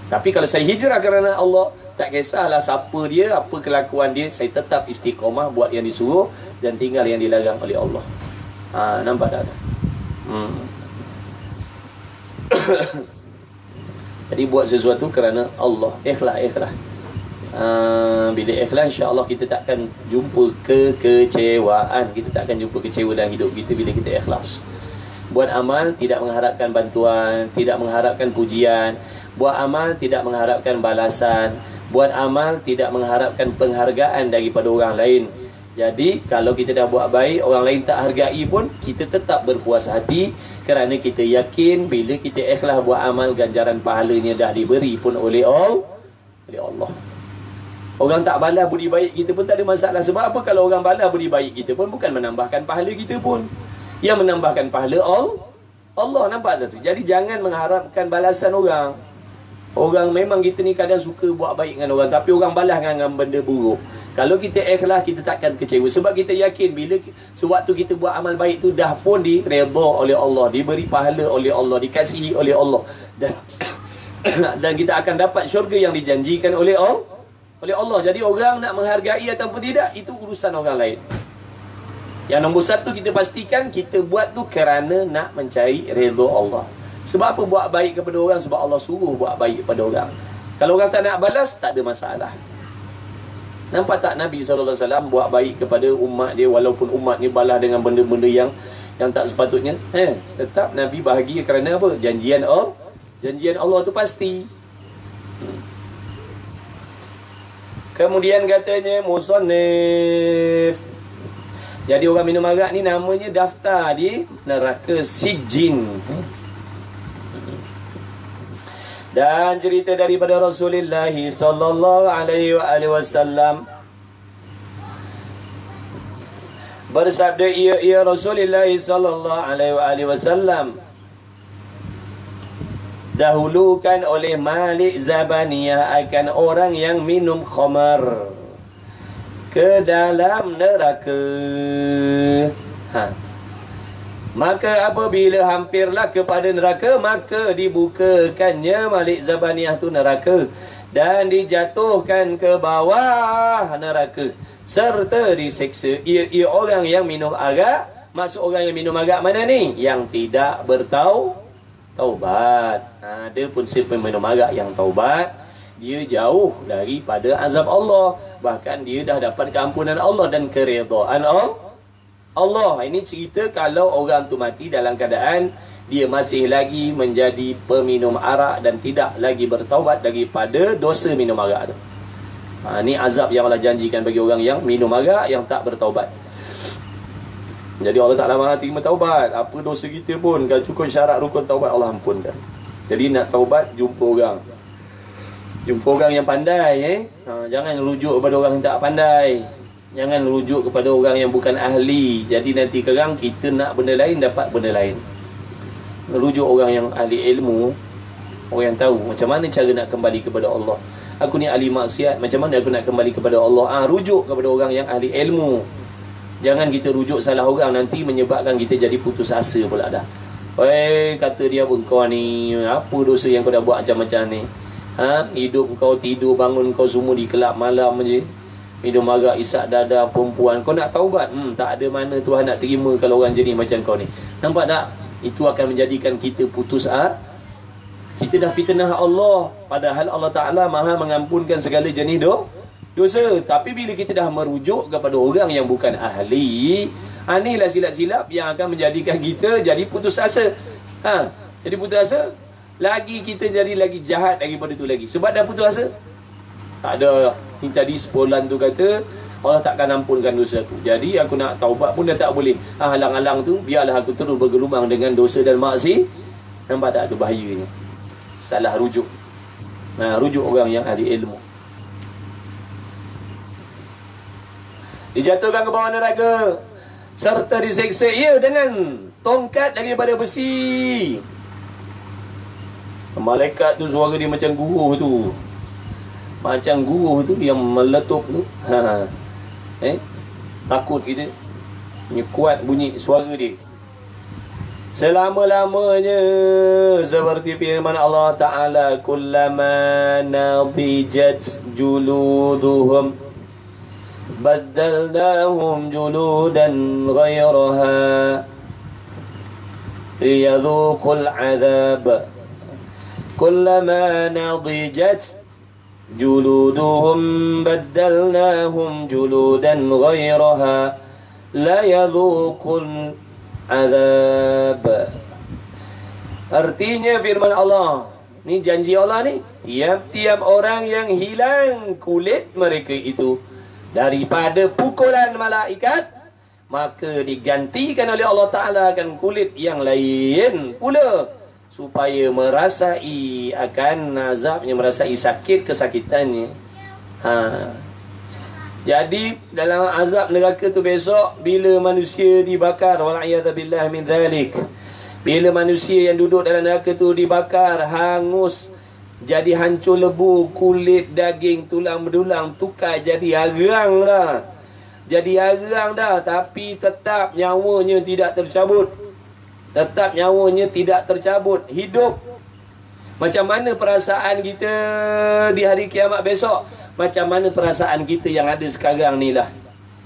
Tapi kalau saya hijrah kerana Allah, tak kisahlah siapa dia, apa kelakuan dia, saya tetap istiqamah buat yang disuruh dan tinggal yang dilarang oleh Allah. Nampak tak? Jadi buat sesuatu kerana Allah. Ikhlas. Bila ikhlas, insya-Allah kita tak akan jumpa kekecewaan. Kita tak akan jumpa kecewa dalam hidup kita bila kita ikhlas. Buat amal tidak mengharapkan bantuan, tidak mengharapkan pujian. Buat amal tidak mengharapkan balasan. Buat amal tidak mengharapkan penghargaan daripada orang lain. Jadi kalau kita dah buat baik, orang lain tak hargai pun, kita tetap berpuas hati kerana kita yakin bila kita ikhlas buat amal, ganjaran pahalanya dah diberi pun oleh Allah. Orang tak balas budi baik kita pun tak ada masalah. Sebab apa? Kalau orang balas budi baik kita pun bukan menambahkan pahala kita pun. Yang menambahkan pahala Allah. Nampak tak tu? Jadi jangan mengharapkan balasan orang. Orang memang kita ni kadang suka buat baik dengan orang, tapi orang balas dengan benda buruk. Kalau kita ikhlas, kita takkan kecewa. Sebab kita yakin bila sewaktu kita buat amal baik tu dah pun diredha oleh Allah, diberi pahala oleh Allah, dikasihi oleh Allah. Dan kita akan dapat syurga yang dijanjikan oleh Allah. Jadi orang nak menghargai ataupun tidak, itu urusan orang lain. Yang nombor satu, kita pastikan kita buat tu kerana nak mencari redha Allah. Sebab apa buat baik kepada orang? Sebab Allah suruh buat baik kepada orang. Kalau orang tak nak balas, tak ada masalah. Nampak tak Nabi SAW buat baik kepada umat dia, walaupun umat ni balas dengan benda-benda yang tak sepatutnya. Tetap Nabi bahagia kerana apa? Janjian Allah tu pasti. Kemudian katanya musannif, jadi orang minum arak ni namanya daftar di neraka Sijin. Dan cerita daripada Rasulullah sallallahu alaihi wasallam, bersabda ia Rasulullah sallallahu alaihi wasallam, dahulukan oleh Malik Zabaniyah akan orang yang minum khamar ke dalam neraka. Maka apabila hampirlah kepada neraka, maka dibukakannya Malik Zabaniyah tu neraka dan dijatuhkan ke bawah neraka serta diseksa ia orang yang minum arak. Maksud orang yang minum arak mana ni? Yang tidak bertaubat. Ada pun siapa minum arak yang taubat, dia jauh daripada azab Allah. Bahkan dia dah dapat keampunan Allah dan keredaan Allah. Ini cerita kalau orang tu mati dalam keadaan dia masih lagi menjadi peminum arak dan tidak lagi bertaubat daripada dosa minum arak tu. Ini azab yang Allah janjikan bagi orang yang minum arak yang tak bertaubat. Jadi Allah Ta'ala maha terima taubat. Apa dosa kita pun, kalau cukup syarat rukun taubat, Allah ampunkan. Jadi nak taubat, jumpa orang yang pandai. Jangan rujuk kepada orang yang tak pandai. Jangan rujuk kepada orang yang bukan ahli. Jadi nanti kerang kita nak benda lain, dapat benda lain. Rujuk orang yang ahli ilmu, orang yang tahu macam mana cara nak kembali kepada Allah. Aku ni ahli maksiat, macam mana aku nak kembali kepada Allah? Rujuk kepada orang yang ahli ilmu. Jangan kita rujuk salah orang, nanti menyebabkan kita jadi putus asa pula dah. Kata dia pun, kau ni apa dosa yang kau dah buat macam-macam ni? Hidup kau, tidur bangun kau semua di kelab malam je, minum arak, isak dada perempuan. Kau nak taubat? Tak ada mana Tuhan nak terima kalau orang jenis macam kau ni. Nampak tak? Itu akan menjadikan kita putus kita dah fitnah Allah. Padahal Allah Ta'ala maha mengampunkan segala jenis dosa. Tapi bila kita dah merujuk kepada orang yang bukan ahli, inilah silap-silap yang akan menjadikan kita jadi putus asa. Jadi putus asa, lagi kita jadi lagi jahat daripada tu lagi. Sebab dah putus asa. Tak ada. Ni tadi sepolan tu kata Allah takkan ampunkan dosa aku. Jadi aku nak taubat pun dah tak boleh. Halang-halang tu biarlah aku terus bergelumang dengan dosa dan maksiat. Nampak tak tu bahayanya? Salah rujuk. Rujuk orang yang ahli ilmu. Dijatuhkan ke bawah neraka serta diseksa ia dengan tongkat daripada besi. Malaikat tu suara dia macam guruh tu. Macam guruh tu yang meletup tu. Takut kita. Ini kuat bunyi suara dia. Selama-lamanya seperti firman Allah Ta'ala, kullama nadijat juluduhum baddalnahum juludan ghairaha liyadhuqul azab. Kullama nadijat juluduhum baddalnahum juludan ghairaha la yadhuqul azab. Artinya firman Allah, ni janji Allah ni, tiap-tiap orang yang hilang kulit mereka itu daripada pukulan malaikat, maka digantikan oleh Allah Ta'ala akan kulit yang lain pula, supaya merasai akan azabnya, merasai sakit kesakitannya. Jadi dalam azab neraka tu besok, bila manusia dibakar, wal'iyadzubillah min dhalik, bila manusia yang duduk dalam neraka tu dibakar, hangus, jadi hancur lebu, kulit, daging, tulang berulang tukar jadi arang dah. Jadi arang dah, tapi tetap nyawanya tidak tercabut. Tetap nyawanya tidak tercabut, hidup. Macam mana perasaan kita di hari kiamat besok? Macam mana perasaan kita yang ada sekarang ni lah.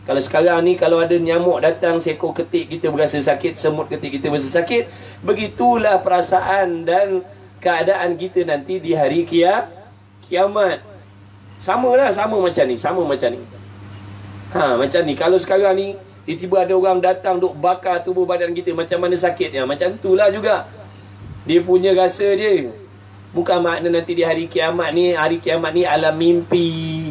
Kalau sekarang ni, kalau ada nyamuk datang seekor ketik, kita berasa sakit. Semut ketik, kita berasa sakit. Begitulah perasaan dan keadaan kita nanti di hari kiamat. Samalah, sama macam ni. Sama macam ni. Macam ni. Kalau sekarang ni tiba-tiba ada orang datang duk bakar tubuh badan kita, macam mana sakitnya? Macam itulah juga dia punya rasa dia. Bukan makna nanti di hari kiamat ni alam mimpi.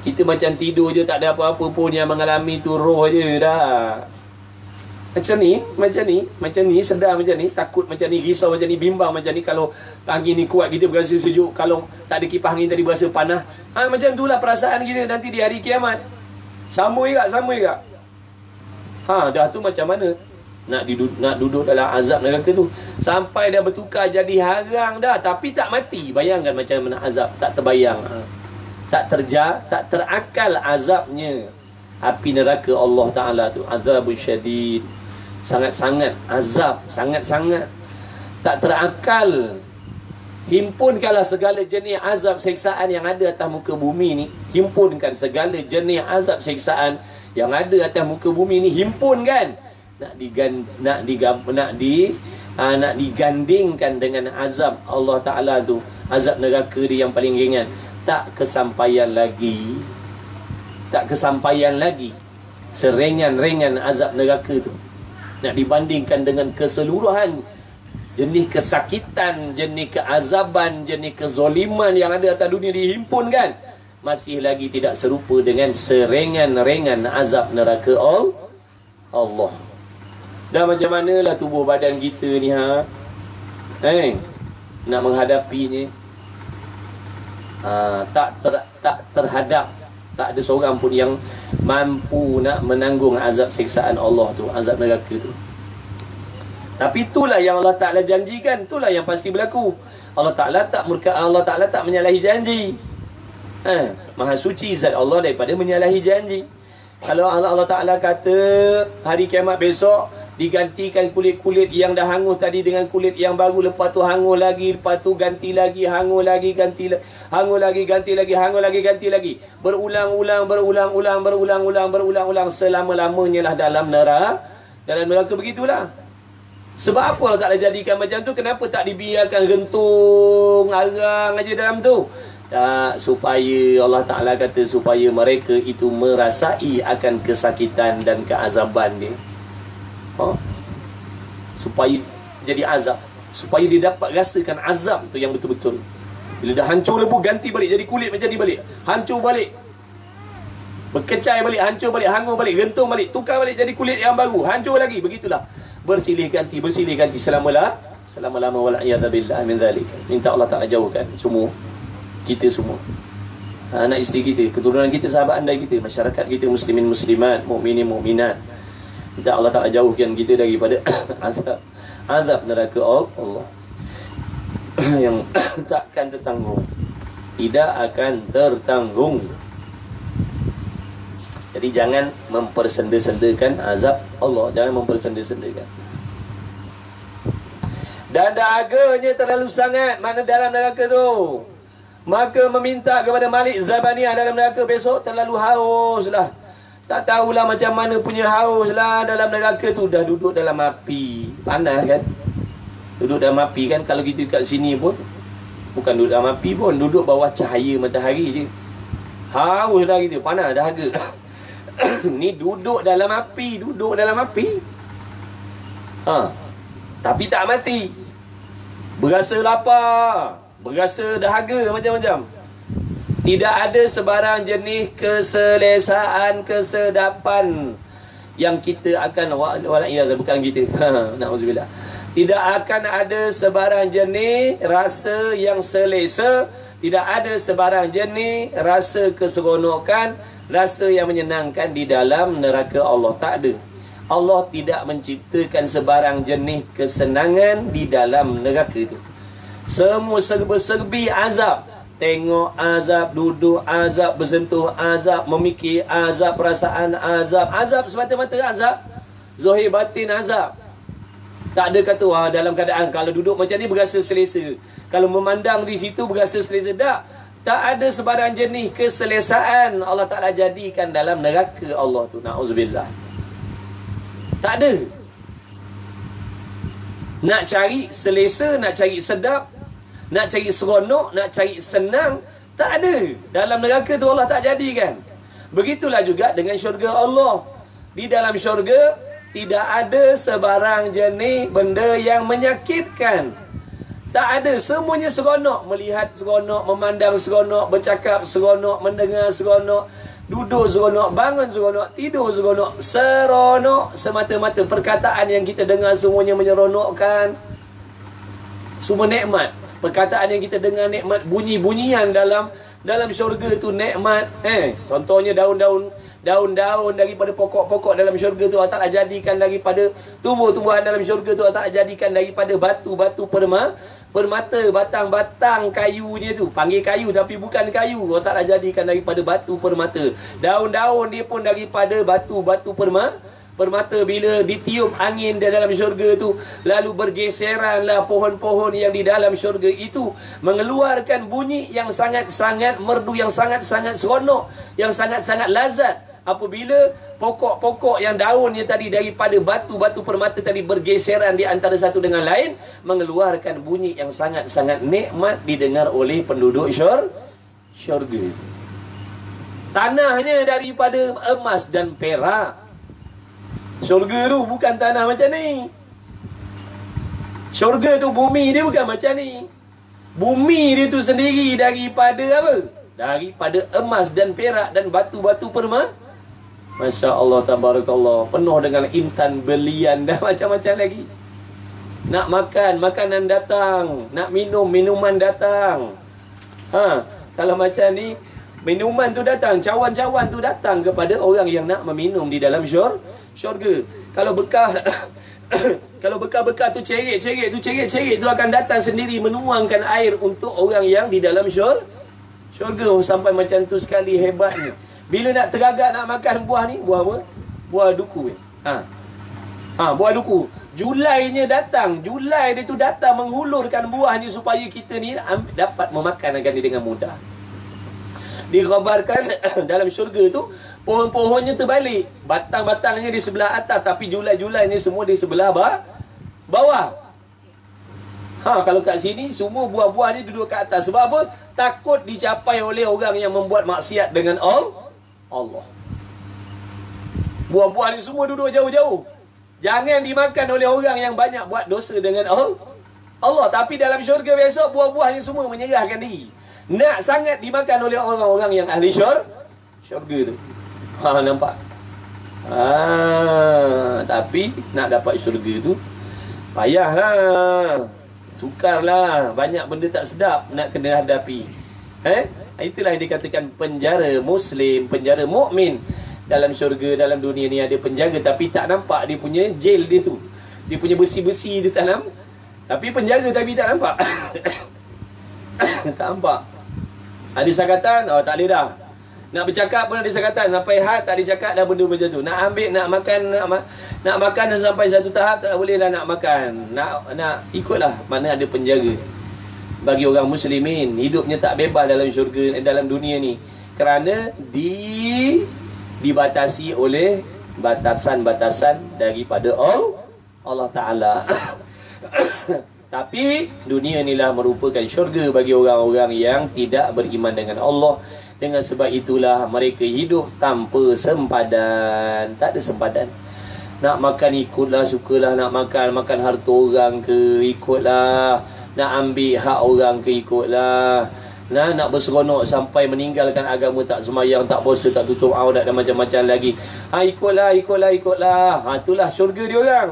Kita macam tidur je, tak ada apa-apa pun yang mengalami tu, roh je dah. Macam ni, sedar macam ni, takut macam ni, risau macam ni, bimbang macam ni. Kalau angin ni kuat, kita berasa sejuk. Kalau tak ada kipas angin tadi, berasa panas. Macam itulah perasaan kita nanti di hari kiamat. Sama juga. Dah tu macam mana nak duduk dalam azab neraka tu, sampai dah bertukar jadi harang dah, tapi tak mati. Bayangkan macam mana azab, tak terbayang, tak terakal azabnya api neraka Allah Ta'ala tu. Azabun syadid, sangat-sangat azab, sangat-sangat tak terakal. Himpunkanlah segala jenis azab siksaan yang ada atas muka bumi ni. Himpunkan segala jenis azab siksaan yang ada atas muka bumi ni, himpunkan. Nak digandingkan dengan azab Allah Ta'ala tu, azab neraka dia yang paling ringan. Tak kesampaian lagi seringan-ringan azab neraka tu. Nak dibandingkan dengan keseluruhan jenis kesakitan, jenis keazaban, jenis kezoliman yang ada atas dunia, dihimpunkan, masih lagi tidak serupa dengan seringan-ringan azab neraka Allah. Dah macam manalah tubuh badan kita ni nak menghadapinya. Tak terhadap, tak ada seorang pun yang mampu nak menanggung azab siksaan Allah tu, azab neraka tu. Tapi itulah yang Allah Ta'ala janjikan, itulah yang pasti berlaku. Allah Ta'ala tak murka, Allah Ta'ala tak menyalahi janji. Maha suci zat Allah daripada menyalahi janji. Kalau Allah Ta'ala kata hari kiamat besok digantikan kulit-kulit yang dah hangus tadi dengan kulit yang baru, lepas tu hangus lagi, lepas tu ganti lagi, hangus lagi, ganti lagi, hangus lagi, ganti lagi, hangus lagi, ganti lagi, berulang-ulang selama-lamanya lah dalam neraka begitulah. Sebab apa Allah Ta'ala jadikan macam tu? Kenapa tak dibiarkan rentung arang aja dalam tu? Supaya Allah Ta'ala kata supaya mereka itu merasai akan kesakitan dan keazaban dia. Supaya jadi azab. supaya dia dapat rasakan azab tu yang betul-betul. Bila dah hancur lebu, ganti balik, jadi kulit menjadi balik, hancur balik, berkecai balik, hancur balik, hangur balik, gentung balik, tukar balik jadi kulit yang baru, hancur lagi. Begitulah bersilih ganti selama-lama wal'iyadzabillah min zalik. Minta Allah Ta'ala jauhkan semua kita semua, anak isteri kita, keturunan kita, sahabat andai kita, masyarakat kita, muslimin muslimat, mukminin mukminat. Minta Allah Ta'ala jauhkan kita daripada azab neraka Allah yang takkan tertanggung, tidak akan tertanggung. Jadi jangan mempersenda-sendakan azab Allah, jangan mempersenda-sendakan. Dan dahaganya terlalu sangat mana dalam neraka tu, maka meminta kepada Malik Zabaniyah dalam neraka besok terlalu haus lah. Tak tahulah macam mana punya haus lah dalam neraka tu. Dah duduk dalam api, panas kan. Duduk dalam api kan. Kalau kita kat sini pun bukan duduk dalam api pun, duduk bawah cahaya matahari je, haus dah kita, panas dahaga. Ni duduk dalam api, tapi tak mati. Berasa lapar, berasa dahaga, macam-macam. Tidak ada sebarang jenis keselesaan, kesedapan yang kita akan bukan kita. Na'udzubillah. Tidak akan ada sebarang jenis rasa yang selesa, tidak ada sebarang jenis rasa keseronokan, rasa yang menyenangkan di dalam neraka Allah. Tak ada. Allah tidak menciptakan sebarang jenis kesenangan di dalam neraka itu. Semua serba-serbi azab. Tengok azab, duduk azab, bersentuh azab, memikir azab, perasaan azab. Azab semata-mata azab. Zahir batin azab. Tak ada kata wah dalam keadaan kalau duduk macam ni berasa selesa, kalau memandang di situ berasa selesa. Tak ada sebarang jenis keselesaan Allah Ta'ala jadikan dalam neraka Allah tu. Na'udzubillah. Tak ada. Nak cari selesa, nak cari sedap, nak cari seronok, nak cari senang, tak ada. Dalam neraka tu Allah tak jadikan. Begitulah juga dengan syurga Allah. Di dalam syurga tidak ada sebarang jenis benda yang menyakitkan. Tak ada, semuanya seronok. Melihat seronok, memandang seronok, bercakap seronok, mendengar seronok, duduk seronok, bangun seronok, tidur seronok. Seronok semata-mata. Perkataan yang kita dengar semuanya menyeronokkan. Semua nikmat. Perkataan yang kita dengar nikmat, bunyi-bunyian dalam syurga tu nikmat. Contohnya daun-daun daripada pokok-pokok dalam syurga tu Allah Ta'ala jadikan daripada tumbuh-tumbuhan dalam syurga tu Allah Ta'ala jadikan daripada batu-batu permata, batang-batang kayunya tu. Panggil kayu tapi bukan kayu. Allah Ta'ala jadikan daripada batu permata. Daun-daun dia pun daripada batu-batu permata. Bila ditiup angin di dalam syurga tu, lalu bergeseranlah pohon-pohon yang di dalam syurga itu, mengeluarkan bunyi yang sangat-sangat merdu, yang sangat-sangat seronok, yang sangat-sangat lazat. Apabila pokok-pokok yang daunnya tadi daripada batu-batu permata tadi bergeseran di antara satu dengan lain, mengeluarkan bunyi yang sangat-sangat nikmat didengar oleh penduduk syurga. Tanahnya daripada emas dan perak. Syurga tu bukan tanah macam ni. Syurga tu bumi dia bukan macam ni. Bumi dia tu sendiri daripada apa? Daripada emas dan perak dan batu-batu permata. Masya Allah, tabarakallah. Penuh dengan intan, belian dan macam-macam lagi. Nak makan, makanan datang. Nak minum, minuman datang. Kalau macam ni, minuman tu datang, cawan-cawan tu datang kepada orang yang nak meminum di dalam syurga. Kalau bekah tu cerit tu akan datang sendiri menuangkan air untuk orang yang di dalam syurga. Sampai macam tu sekali hebatnya. Bila nak teragak nak makan buah ni, buah apa? Buah duku. Buah duku. Julainya datang. Julai dia tu datang menghulurkan buahnya supaya kita ni dapat memakan akan dia dengan mudah. Dikhabarkan dalam syurga tu pohon-pohonnya terbalik. Batang-batangnya di sebelah atas, tapi julai-julai ni semua di sebelah bawah. Kalau kat sini semua buah-buah ni duduk kat atas. Sebab apa? Takut dicapai oleh orang yang membuat maksiat dengan Allah. Buah-buah ni semua duduk jauh-jauh. Jangan dimakan oleh orang yang banyak buat dosa dengan Allah. Tapi dalam syurga besok buah-buahnya semua menyerahkan diri. Nak sangat dimakan oleh orang-orang yang ahli syurga tu. Nampak? Tapi nak dapat syurga tu payahlah. Sukarlah. Banyak benda tak sedap nak kena hadapi. Itulah yang dikatakan penjara Muslim, penjara mukmin. Dalam syurga, dalam dunia ni ada penjaga, tapi tak nampak dia punya jail dia tu. Dia punya besi-besi tu tak nampak. Tapi penjaga tapi tak nampak. Tak nampak. Ada sakatan, tak boleh dah. Nak bercakap pun ada sakatan. Sampai had tak dicakap dah benda macam tu. Nak ambil, nak makan sampai satu tahap tak boleh dah nak makan. Nak ikutlah mana ada penjaga. Bagi orang muslimin, hidupnya tak bebas dalam syurga, dalam dunia ni. Kerana dibatasi oleh batasan-batasan daripada Allah Ta'ala. Tapi dunia inilah merupakan syurga bagi orang-orang yang tidak beriman dengan Allah. Dengan sebab itulah mereka hidup tanpa sempadan. Tak ada sempadan. Nak makan ikutlah, sukalah nak makan harta orang ke ikutlah, nak ambil hak orang ke ikutlah, nak berseronok sampai meninggalkan agama, tak semayang, tak puasa, tak tutup aurat dan macam-macam lagi. Ikutlah. Itulah syurga dia orang.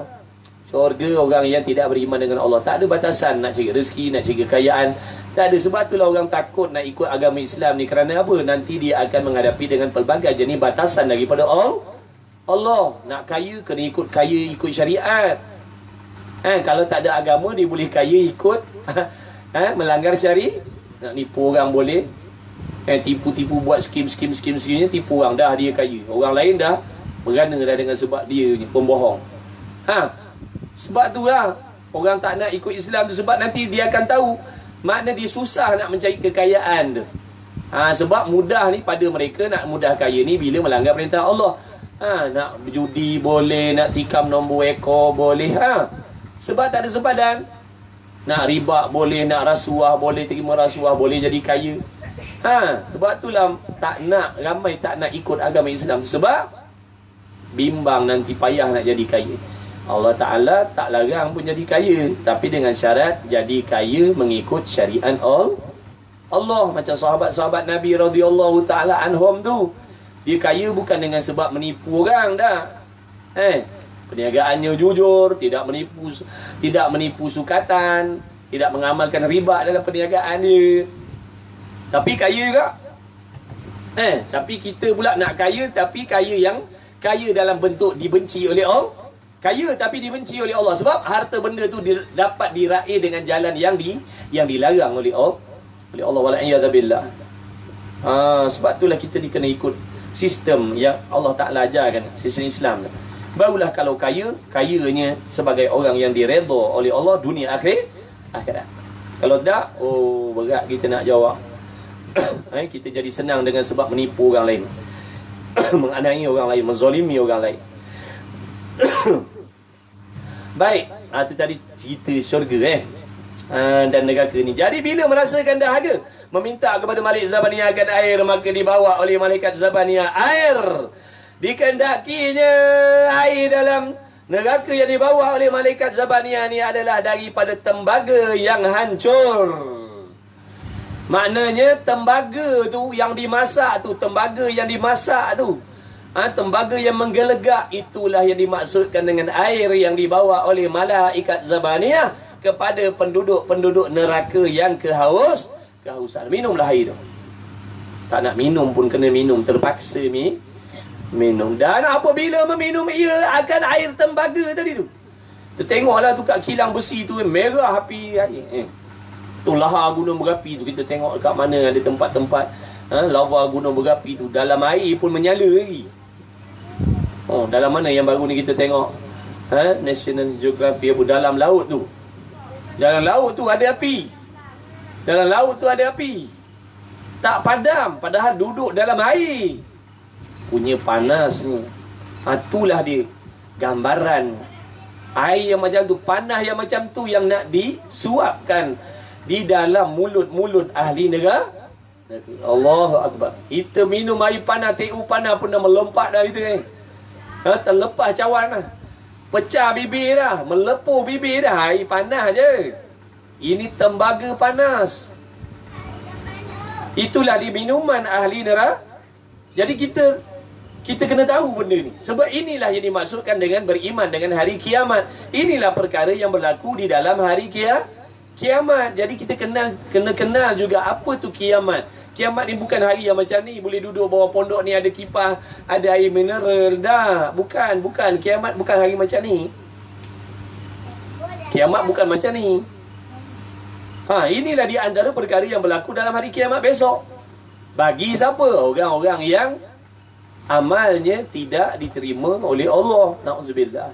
Syurga orang yang tidak beriman dengan Allah. Tak ada batasan nak cari rezeki, nak cari kekayaan. Tak ada. Sebab itulah orang takut nak ikut agama Islam ni. Kerana apa? Nanti dia akan menghadapi dengan pelbagai jenis batasan daripada Allah. Nak kaya, kena ikut kaya, ikut syariat. Kalau tak ada agama, dia boleh kaya ikut melanggar syariat. Nak nipu orang boleh. Tipu-tipu buat skim-skimnya, tipu orang. Dah dia kaya. Orang lain dah bergana dah dengan sebab dia ni pembohong. Sebab tu lah orang tak nak ikut Islam tu. Sebab nanti dia akan tahu makna dia susah nak mencari kekayaan tu. Sebab mudah ni pada mereka nak mudah kaya ni bila melanggar perintah Allah. Nak judi boleh, nak tikam nombor ekor boleh. Sebab tak ada sempadan. Nak riba boleh, nak rasuah boleh, terima rasuah boleh jadi kaya. Sebab itulah ramai tak nak ikut agama Islam. Sebab bimbang nanti payah nak jadi kaya. Allah Ta'ala tak larang pun jadi kaya, tapi dengan syarat jadi kaya mengikut syariat Allah. Macam sahabat-sahabat Nabi radhiyallahu ta'ala anhum tu, dia kaya bukan dengan sebab menipu orang dah. Perniagaannya jujur, tidak menipu sukatan, tidak mengamalkan riba dalam perniagaan dia. Tapi kaya juga. Tapi kita pula nak kaya, tapi kaya yang kaya dalam bentuk dibenci oleh Allah. Kaya tapi dibenci oleh Allah. Sebab harta benda tu dapat diraih dengan jalan yang dilarang oleh Allah. Wala'iyadzabillah. Sebab itulah kita kena ikut sistem yang Allah Ta'ala ajarkan, sistem Islam. Barulah kalau kayanya sebagai orang yang diredha oleh Allah dunia akhirat. Kalau tak, berat kita nak jawab. Kita jadi senang dengan sebab menipu orang lain. Menganiaya orang lain, menzalimi orang lain. Baik, itu tadi cerita syurga dan neraka ni. Jadi bila merasakan dahaga, meminta kepada Malik Zabaniyah akan air, maka dibawa oleh malaikat Zabaniyah air. Dikendakinya air dalam neraka yang dibawa oleh malaikat Zabaniyah ni adalah daripada tembaga yang hancur. Maknanya tembaga tu yang dimasak tu, tembaga yang menggelegak, itulah yang dimaksudkan dengan air yang dibawa oleh malaikat Zabaniyah kepada penduduk neraka yang kehausan. Minumlah air tu. Tak nak minum pun kena minum, terpaksa minum. Dan apabila meminum ia akan air tembaga tadi tu, tengoklah tu kat kilang besi tu merah api air. Tu lahar gunung berapi tu, kita tengok kat mana ada tempat-tempat lava gunung berapi tu, dalam air pun menyala lagi. Dalam mana yang baru ni kita tengok National Geography apa, dalam laut tu. Dalam laut tu ada api. Tak padam, padahal duduk dalam air. Punya panas ni. Itulah dia gambaran air yang macam tu, panas yang macam tu yang nak disuapkan di dalam mulut-mulut ahli neraka. Allahu Akbar. Kita minum air panas, TU panas pun dah melompat dah itu terlepas cawan dah. Pecah bibir dah, melepur bibir dah, air panas je. Ini tembaga panas. Itulah di minuman ahli neraka. Jadi kita kena tahu benda ni. Sebab inilah yang dimaksudkan dengan beriman dengan hari kiamat. Inilah perkara yang berlaku di dalam hari kiamat. Jadi kita kena kenal juga apa tu kiamat. Kiamat ni bukan hari yang macam ni, boleh duduk bawah pondok ni ada kipas, ada air mineral. Dah, bukan. Kiamat bukan hari macam ni. Kiamat bukan macam ni. Inilah di antara perkara yang berlaku dalam hari kiamat besok. Bagi siapa? Orang-orang yang amalnya tidak diterima oleh Allah. Na'udzubillah.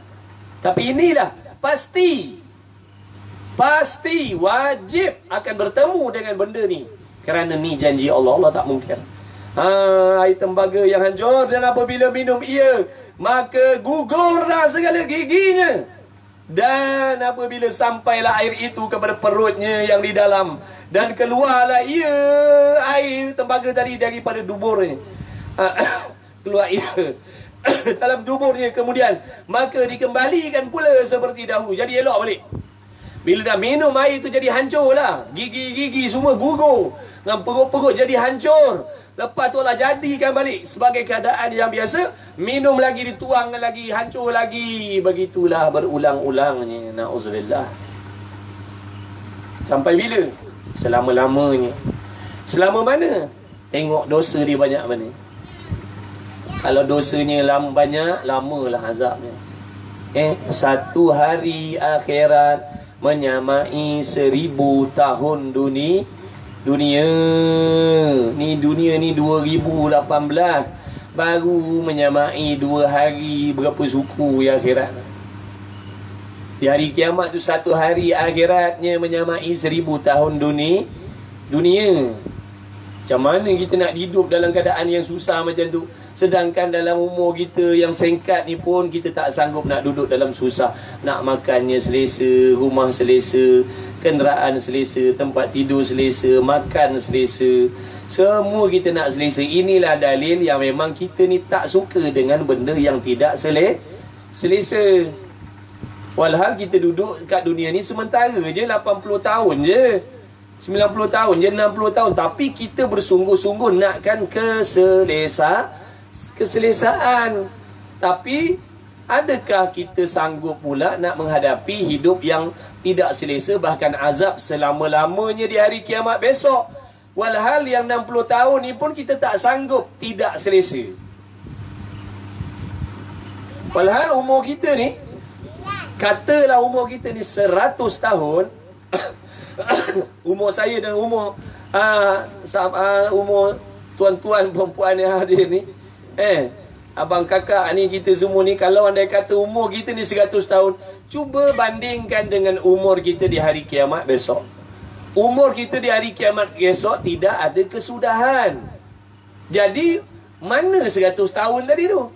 Tapi inilah pasti wajib akan bertemu dengan benda ni. Kerana ni janji Allah. Allah tak mungkir. Air tembaga yang hancur, dan apabila minum ia, maka gugurlah segala giginya. Dan apabila sampailah air itu kepada perutnya yang di dalam, dan keluarlah ia, air tembaga tadi daripada duburnya, keluar ia dalam duburnya, kemudian maka dikembalikan pula seperti dahulu. Jadi elok balik. Bila dah minum air itu jadi hancur lah. Gigi-gigi semua gugur. Dan perut-perut jadi hancur. Lepas tu lah jadikan balik sebagai keadaan yang biasa. Minum lagi, dituang lagi, hancur lagi. Begitulah berulang-ulangnya. Na'udzubillah. Sampai bila? Selama-lamanya. Selama mana? Tengok dosa dia banyak mana. Kalau dosanya banyak, lamalah azabnya. Satu hari akhirat menyamai 1000 tahun dunia. Ni dunia ni 2018 baru menyamai 2 hari berapa suku ya akhirat. Di hari kiamat tu satu hari akhiratnya menyamai 1000 tahun dunia. Macam mana kita nak hidup dalam keadaan yang susah macam tu? Sedangkan dalam umur kita yang singkat ni pun kita tak sanggup nak duduk dalam susah. Nak makannya selesa, rumah selesa, kenderaan selesa, tempat tidur selesa, makan selesa. Semua kita nak selesa. Inilah dalil yang memang kita ni tak suka dengan benda yang tidak selesa. Walhal kita duduk kat dunia ni sementara je, 80 tahun je, 90 tahun je, 60 tahun. Tapi kita bersungguh-sungguh nakkan keselesaan. Tapi adakah kita sanggup pula nak menghadapi hidup yang tidak selesa, bahkan azab selama-lamanya di hari kiamat besok? Walhal yang 60 tahun ni pun kita tak sanggup tidak selesa. Walhal umur kita ni, katalah umur kita ni 100 tahun. Umur saya dan umur tuan-tuan perempuan yang hadir ni, abang kakak ni, kita semua ni, kalau andai kata umur kita ni 100 tahun, cuba bandingkan dengan umur kita di hari kiamat besok. Umur kita di hari kiamat besok tidak ada kesudahan. Jadi mana 100 tahun tadi tu?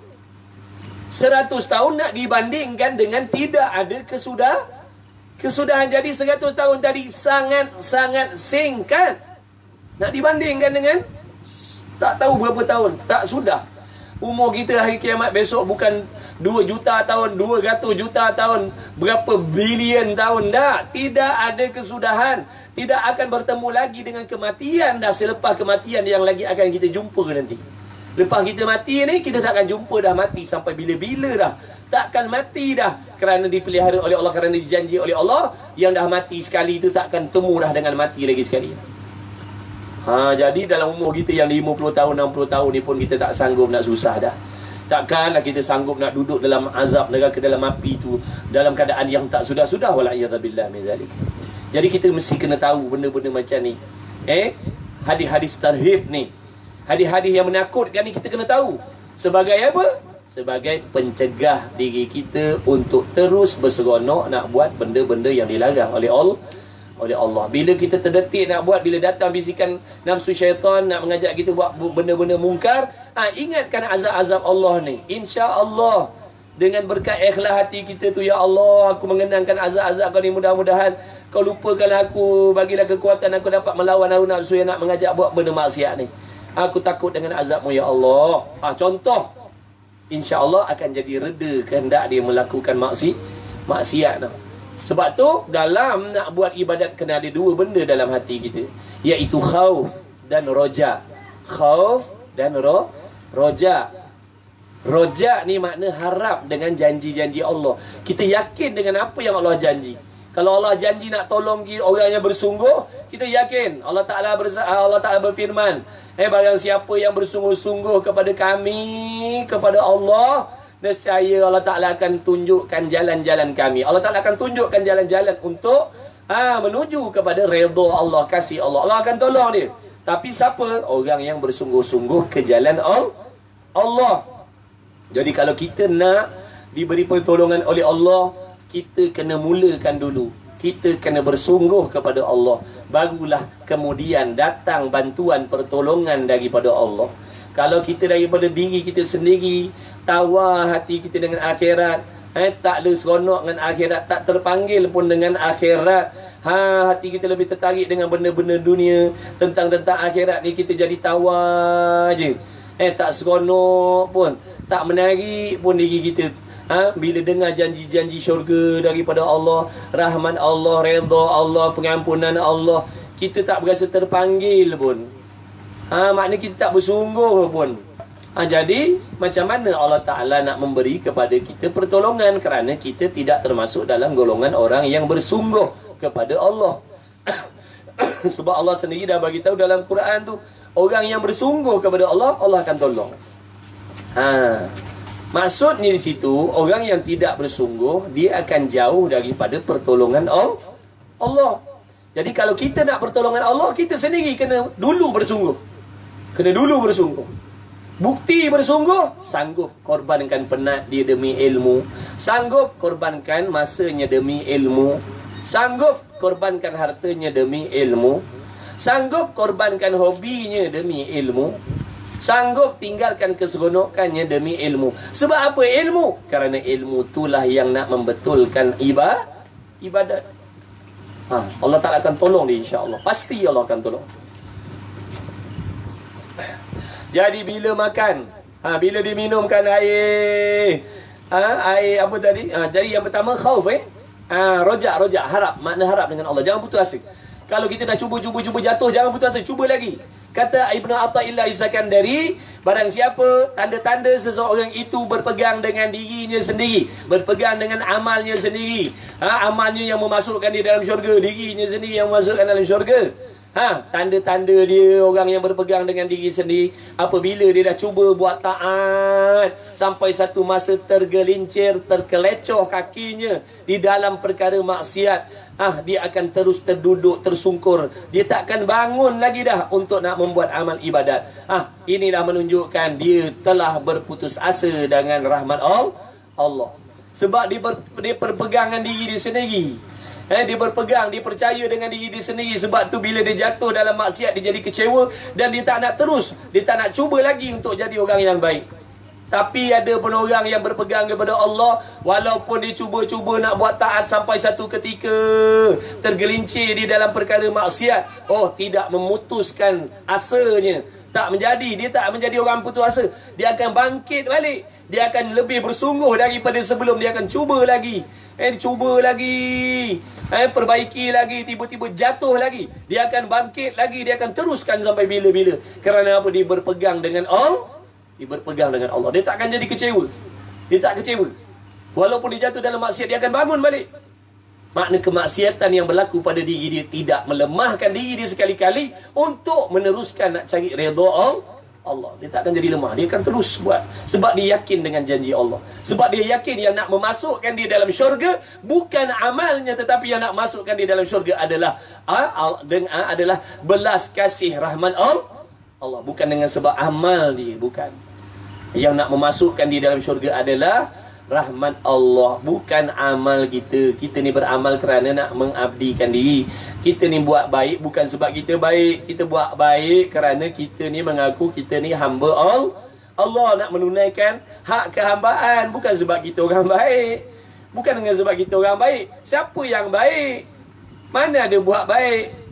100 tahun nak dibandingkan dengan tidak ada kesudahan. Jadi 100 tahun tadi sangat-sangat singkat. Nak dibandingkan dengan tak tahu berapa tahun. Tak sudah. Umur kita hari kiamat besok bukan 2 juta tahun, 200 juta tahun, berapa bilion tahun. Tidak ada kesudahan. Tidak akan bertemu lagi dengan kematian dah selepas kematian yang lagi akan kita jumpa nanti. Lepas kita mati ni, kita tak akan jumpa dah mati sampai bila-bila dah. Takkan mati dah. Kerana dipelihara oleh Allah, kerana dijanji oleh Allah. Yang dah mati sekali tu takkan temu dah dengan mati lagi sekali. Jadi dalam umur kita yang 50 tahun, 60 tahun ni pun kita tak sanggup nak susah dah. Takkanlah kita sanggup nak duduk dalam azab neraka, dalam api tu, dalam keadaan yang tak sudah-sudah. Wala'iyadzabillah min zalik. Jadi kita mesti kena tahu benda-benda macam ni. Hadis-hadis tarhib ni, hadis-hadis yang menakutkan ni kita kena tahu. Sebagai apa? Sebagai pencegah diri kita untuk terus berseronok nak buat benda-benda yang dilarang oleh Allah. Bila kita terdetik nak buat, bila datang bisikan nafsu syaitan nak mengajak kita buat benda-benda mungkar, ingatkan azab-azab Allah ni. InsyaAllah dengan berkat ikhlas hati kita tu, ya Allah, aku mengenangkan azab-azab kau ni, mudah-mudahan kau lupakan aku, bagilah kekuatan aku dapat melawan hawa nafsu yang nak mengajak buat benda maksiat ni. Aku takut dengan azabmu ya Allah. Contoh, insya-Allah akan jadi reda kehendak dia melakukan maksiat. Sebab tu dalam nak buat ibadat kena ada dua benda dalam hati kita, iaitu khauf dan roja. Khauf dan roja. Roja ni makna harap dengan janji-janji Allah. Kita yakin dengan apa yang Allah janji. Kalau Allah janji nak tolong orang yang bersungguh, kita yakin. Allah Ta'ala berfirman, barang siapa yang bersungguh-sungguh kepada kami, kepada Allah, nescaya Allah Ta'ala akan tunjukkan jalan-jalan kami. Allah Ta'ala akan tunjukkan jalan-jalan untuk menuju kepada redha Allah, kasih Allah. Allah akan tolong dia. Tapi siapa? Orang yang bersungguh-sungguh ke jalan Allah. Jadi kalau kita nak diberi pertolongan oleh Allah, kita kena mulakan dulu. Kita kena bersungguh kepada Allah. Barulah kemudian datang bantuan pertolongan daripada Allah. Kalau kita daripada diri kita sendiri, tawar hati kita dengan akhirat, tak ada seronok dengan akhirat, tak terpanggil pun dengan akhirat, hati kita lebih tertarik dengan benda-benda dunia, tentang akhirat ni kita jadi tawar je, tak seronok pun, tak menarik pun diri kita. Bila dengar janji-janji syurga daripada Allah, rahmat Allah, redha Allah, pengampunan Allah, kita tak berasa terpanggil pun. Maknanya kita tak bersungguh pun. Jadi macam mana Allah Ta'ala nak memberi kepada kita pertolongan, kerana kita tidak termasuk dalam golongan orang yang bersungguh kepada Allah. Sebab Allah sendiri dah bagi tahu dalam Quran tu, orang yang bersungguh kepada Allah, Allah akan tolong. Maksudnya di situ, orang yang tidak bersungguh, dia akan jauh daripada pertolongan Allah. Jadi kalau kita nak pertolongan Allah, kita sendiri kena dulu bersungguh. Kena dulu bersungguh. Bukti bersungguh, sanggup korbankan penat dia demi ilmu, sanggup korbankan masanya demi ilmu, sanggup korbankan hartanya demi ilmu, sanggup korbankan hobinya demi ilmu, sanggup tinggalkan keseronokannya demi ilmu. Sebab apa ilmu? Kerana ilmu itulah yang nak membetulkan ibadat. Allah Ta'ala akan tolong dia, insya-Allah. Pasti Allah akan tolong. Jadi bila makan, bila diminumkan air, air apa tadi? Jadi yang pertama khauf, rojak, harap, makna harap dengan Allah. Jangan putus asa. Kalau kita dah cuba jatuh, jangan putus asa, cuba lagi. Kata Ibnu Athaillah As-Sakandari, barang siapa tanda-tanda seseorang itu berpegang dengan dirinya sendiri, berpegang dengan amalnya sendiri, amalnya yang memasukkan dia dalam syurga, dirinya sendiri yang memasukkan dalam syurga. Tanda-tanda dia orang yang berpegang dengan diri sendiri, apabila dia dah cuba buat taat sampai satu masa tergelincir, terkelecoh kakinya di dalam perkara maksiat, dia akan terus terduduk, tersungkur. Dia tak akan bangun lagi dah untuk nak membuat amal ibadat. Inilah menunjukkan dia telah berputus asa dengan rahmat Allah. Sebab dia berpegangan diri dia sendiri. Dia berpegang, dia percaya dengan diri dia sendiri. Sebab tu bila dia jatuh dalam maksiat, dia jadi kecewa dan dia tak nak terus, dia tak nak cuba lagi untuk jadi orang yang baik. Tapi ada pun orang yang berpegang kepada Allah, walaupun dia cuba-cuba nak buat taat sampai satu ketika tergelincir di dalam perkara maksiat, tidak memutuskan asanya, tak menjadi, dia tak menjadi orang putus asa. Dia akan bangkit balik, dia akan lebih bersungguh daripada sebelum. Dia akan cuba lagi, cuba lagi, perbaiki lagi, tiba-tiba jatuh lagi, dia akan bangkit lagi, dia akan teruskan sampai bila-bila. Kerana apa? Dia berpegang dengan Allah. Dia berpegang dengan Allah. Dia tak akan jadi kecewa. Dia tak kecewa. Walaupun dia jatuh dalam maksiat, dia akan bangun balik. Makna kemaksiatan yang berlaku pada diri dia tidak melemahkan diri dia sekali-kali untuk meneruskan nak cari redha Allah. Dia tak akan jadi lemah. Dia akan terus buat. Sebab dia yakin dengan janji Allah. Sebab dia yakin yang nak memasukkan dia dalam syurga bukan amalnya, tetapi yang nak masukkan dia dalam syurga adalah adalah belas kasih rahmat Allah. Bukan dengan sebab amal dia. Bukan. Yang nak memasukkan dia dalam syurga adalah rahmat Allah, bukan amal kita. Kita ni beramal kerana nak mengabdikan diri. Kita ni buat baik bukan sebab kita baik. Kita buat baik kerana kita ni mengaku kita ni hamba Allah, nak menunaikan hak kehambaan, bukan sebab kita orang baik. Bukan dengan sebab kita orang baik. Siapa yang baik? Mana ada buat baik?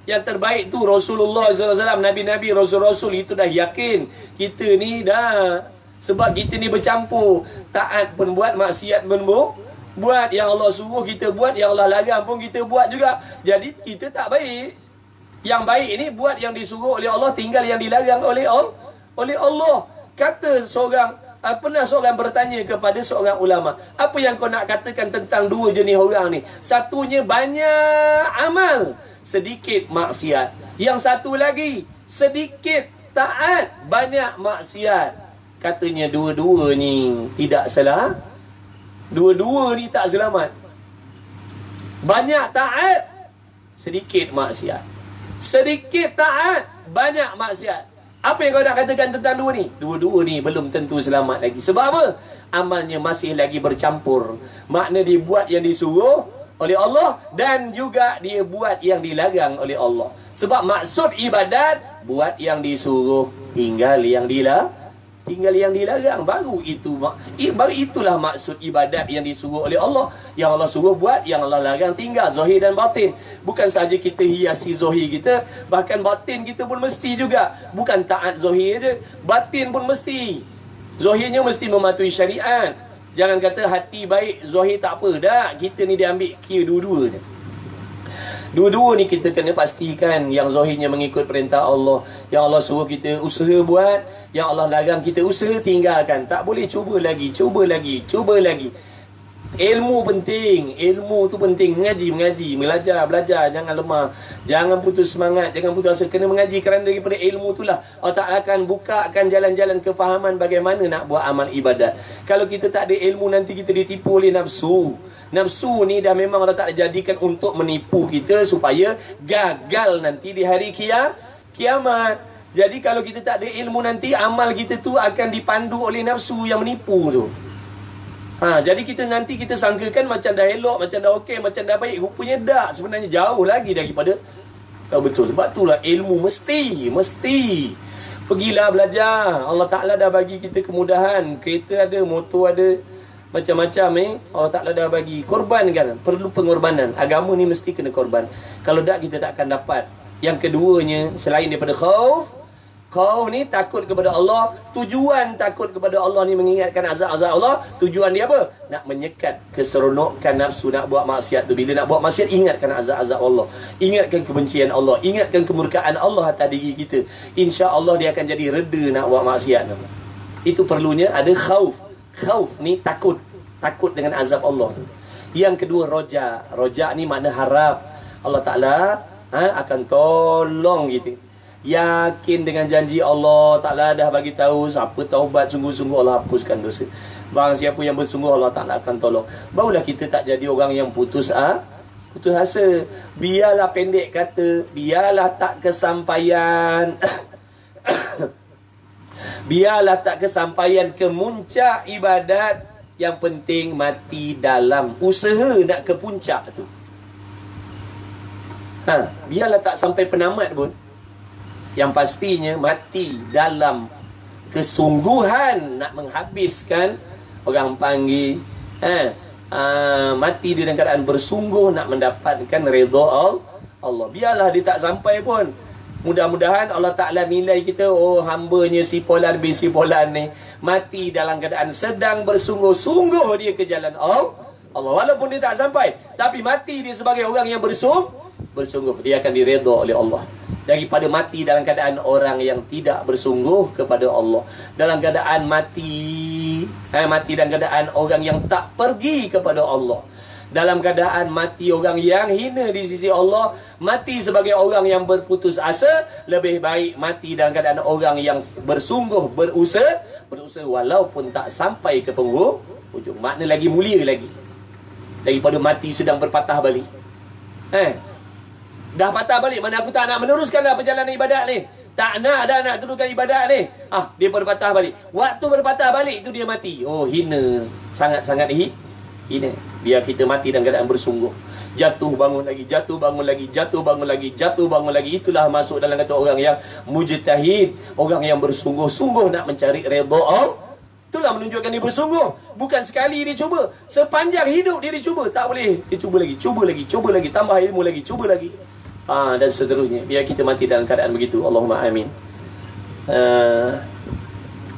Yang terbaik tu Rasulullah SAW, Nabi-Nabi, Rasul-Rasul itu dah yakin. Kita ni dah, sebab kita ni bercampur, taat pun buat, maksiat pun Buat yang Allah suruh kita buat, yang Allah larang pun kita buat juga. Jadi kita tak baik. Yang baik ini buat yang disuruh oleh Allah, tinggal yang dilarang oleh Allah. Kata pernah seorang bertanya kepada seorang ulama, apa yang kau nak katakan tentang dua jenis orang ni? Satunya banyak amal, sedikit maksiat. Yang satu lagi sedikit taat, banyak maksiat. Katanya dua-dua ni tidak salah. Dua-dua ni tak selamat. Banyak taat, sedikit maksiat. Sedikit taat, banyak maksiat. Apa yang kau nak katakan tentang dua ni? Dua-dua ni belum tentu selamat lagi. Sebab apa? Amalnya masih lagi bercampur. Makna dia buat yang disuruh oleh Allah dan juga dia buat yang dilarang oleh Allah. Sebab maksud ibadat, buat yang disuruh, tinggal yang dilarang. Baru itulah maksud ibadat yang disuruh oleh Allah. Yang Allah suruh buat, yang Allah larang tinggal, zahir dan batin. Bukan saja kita hiasi zahir kita, bahkan batin kita pun mesti juga. Bukan taat zahir je, batin pun mesti. Zahirnya mesti mematuhi syariat. Jangan kata hati baik, zahir tak apa. Dah, kita ni dia ambil kira dua-dua je. Dua-dua ni kita kena pastikan yang zahirnya mengikut perintah Allah. Yang Allah suruh kita usaha buat, yang Allah larang kita usaha tinggalkan. Tak boleh cuba lagi. Ilmu penting. Ilmu tu penting. Mengaji. Belajar. Jangan lemah. Jangan putus semangat. Jangan putus asa. Kena mengaji kerana daripada ilmu itulah Allah Ta'ala akan bukakan jalan-jalan kefahaman bagaimana nak buat amal ibadat. Kalau kita tak ada ilmu, nanti kita ditipu oleh nafsu. Nafsu ni dah memang Allah Ta'ala jadikan untuk menipu kita supaya gagal nanti di hari kiamat. Jadi kalau kita tak ada ilmu, nanti amal kita tu akan dipandu oleh nafsu yang menipu tu. Jadi nanti kita sangkakan macam dah elok, macam dah okey, macam dah baik. Rupanya tak. Sebenarnya jauh lagi daripada betul. Sebab itulah ilmu mesti. Pergilah belajar. Allah Ta'ala dah bagi kita kemudahan. Kereta ada, motor ada, macam-macam Allah Ta'ala dah bagi. Korbankan. Perlu pengorbanan. Agama ni mesti kena korban. Kalau tak, kita tak akan dapat. Yang keduanya, selain daripada khauf ni takut kepada Allah. Tujuan takut kepada Allah ni mengingatkan azab-azab Allah. Tujuan dia apa? Nak menyekat keseronokan nafsu nak buat maksiat tu. Bila nak buat maksiat, ingatkan azab-azab Allah, ingatkan kebencian Allah, ingatkan kemurkaan Allah atas diri kita. InsyaAllah dia akan jadi reda nak buat maksiat. Itu perlunya ada khauf. Khauf ni takut dengan azab Allah. Yang kedua roja. Roja ni makna harap Allah Ta'ala akan tolong kita. Yakin dengan janji Allah Ta'ala dah bagi tahu, siapa taubat sungguh-sungguh Allah hapuskan dosa. Barang siapa yang bersungguh Allah Ta'ala akan tolong. Barulah kita tak jadi orang yang putus asa. Biarlah pendek kata, biarlah tak kesampaian biarlah tak kesampaian ke muncak ibadat. Yang penting mati dalam usaha nak ke puncak tu. Biarlah tak sampai penamat pun, yang pastinya mati dalam kesungguhan nak menghabiskan, orang panggil mati dalam keadaan bersungguh nak mendapatkan redha Allah. Biarlah dia tak sampai pun, mudah-mudahan Allah Ta'ala nilai kita, hambanya si Polan bin si Polan ni mati dalam keadaan sedang bersungguh-sungguh dia ke jalan Allah. Walaupun dia tak sampai, tapi mati dia sebagai orang yang bersungguh, dia akan diredha oleh Allah. Daripada mati dalam keadaan orang yang tidak bersungguh kepada Allah, dalam keadaan mati dalam keadaan orang yang tak pergi kepada Allah, dalam keadaan mati orang yang hina di sisi Allah, mati sebagai orang yang berputus asa. Lebih baik mati dalam keadaan orang yang bersungguh, berusaha walaupun tak sampai ke penghujung. Makna lagi mulia lagi daripada mati sedang berpatah balik. Dah patah balik, mana aku tak nak meneruskan dah perjalanan ibadat ni. Tak nak dah nak teruskan ibadat ni. Dia berpatah balik. Waktu berpatah balik tu dia mati. Hina. Sangat-sangat hina. Biar kita mati dalam keadaan bersungguh. Jatuh bangun lagi. Itulah masuk dalam kata orang yang mujtahid. Orang yang bersungguh-sungguh nak mencari redha Allah. Itulah menunjukkan dia bersungguh. Bukan sekali dia cuba. Sepanjang hidup dia cuba. Tak boleh. Dia cuba lagi. Tambah ilmu lagi. Cuba lagi. Dan seterusnya. Biar kita mati dalam keadaan begitu. Allahumma amin.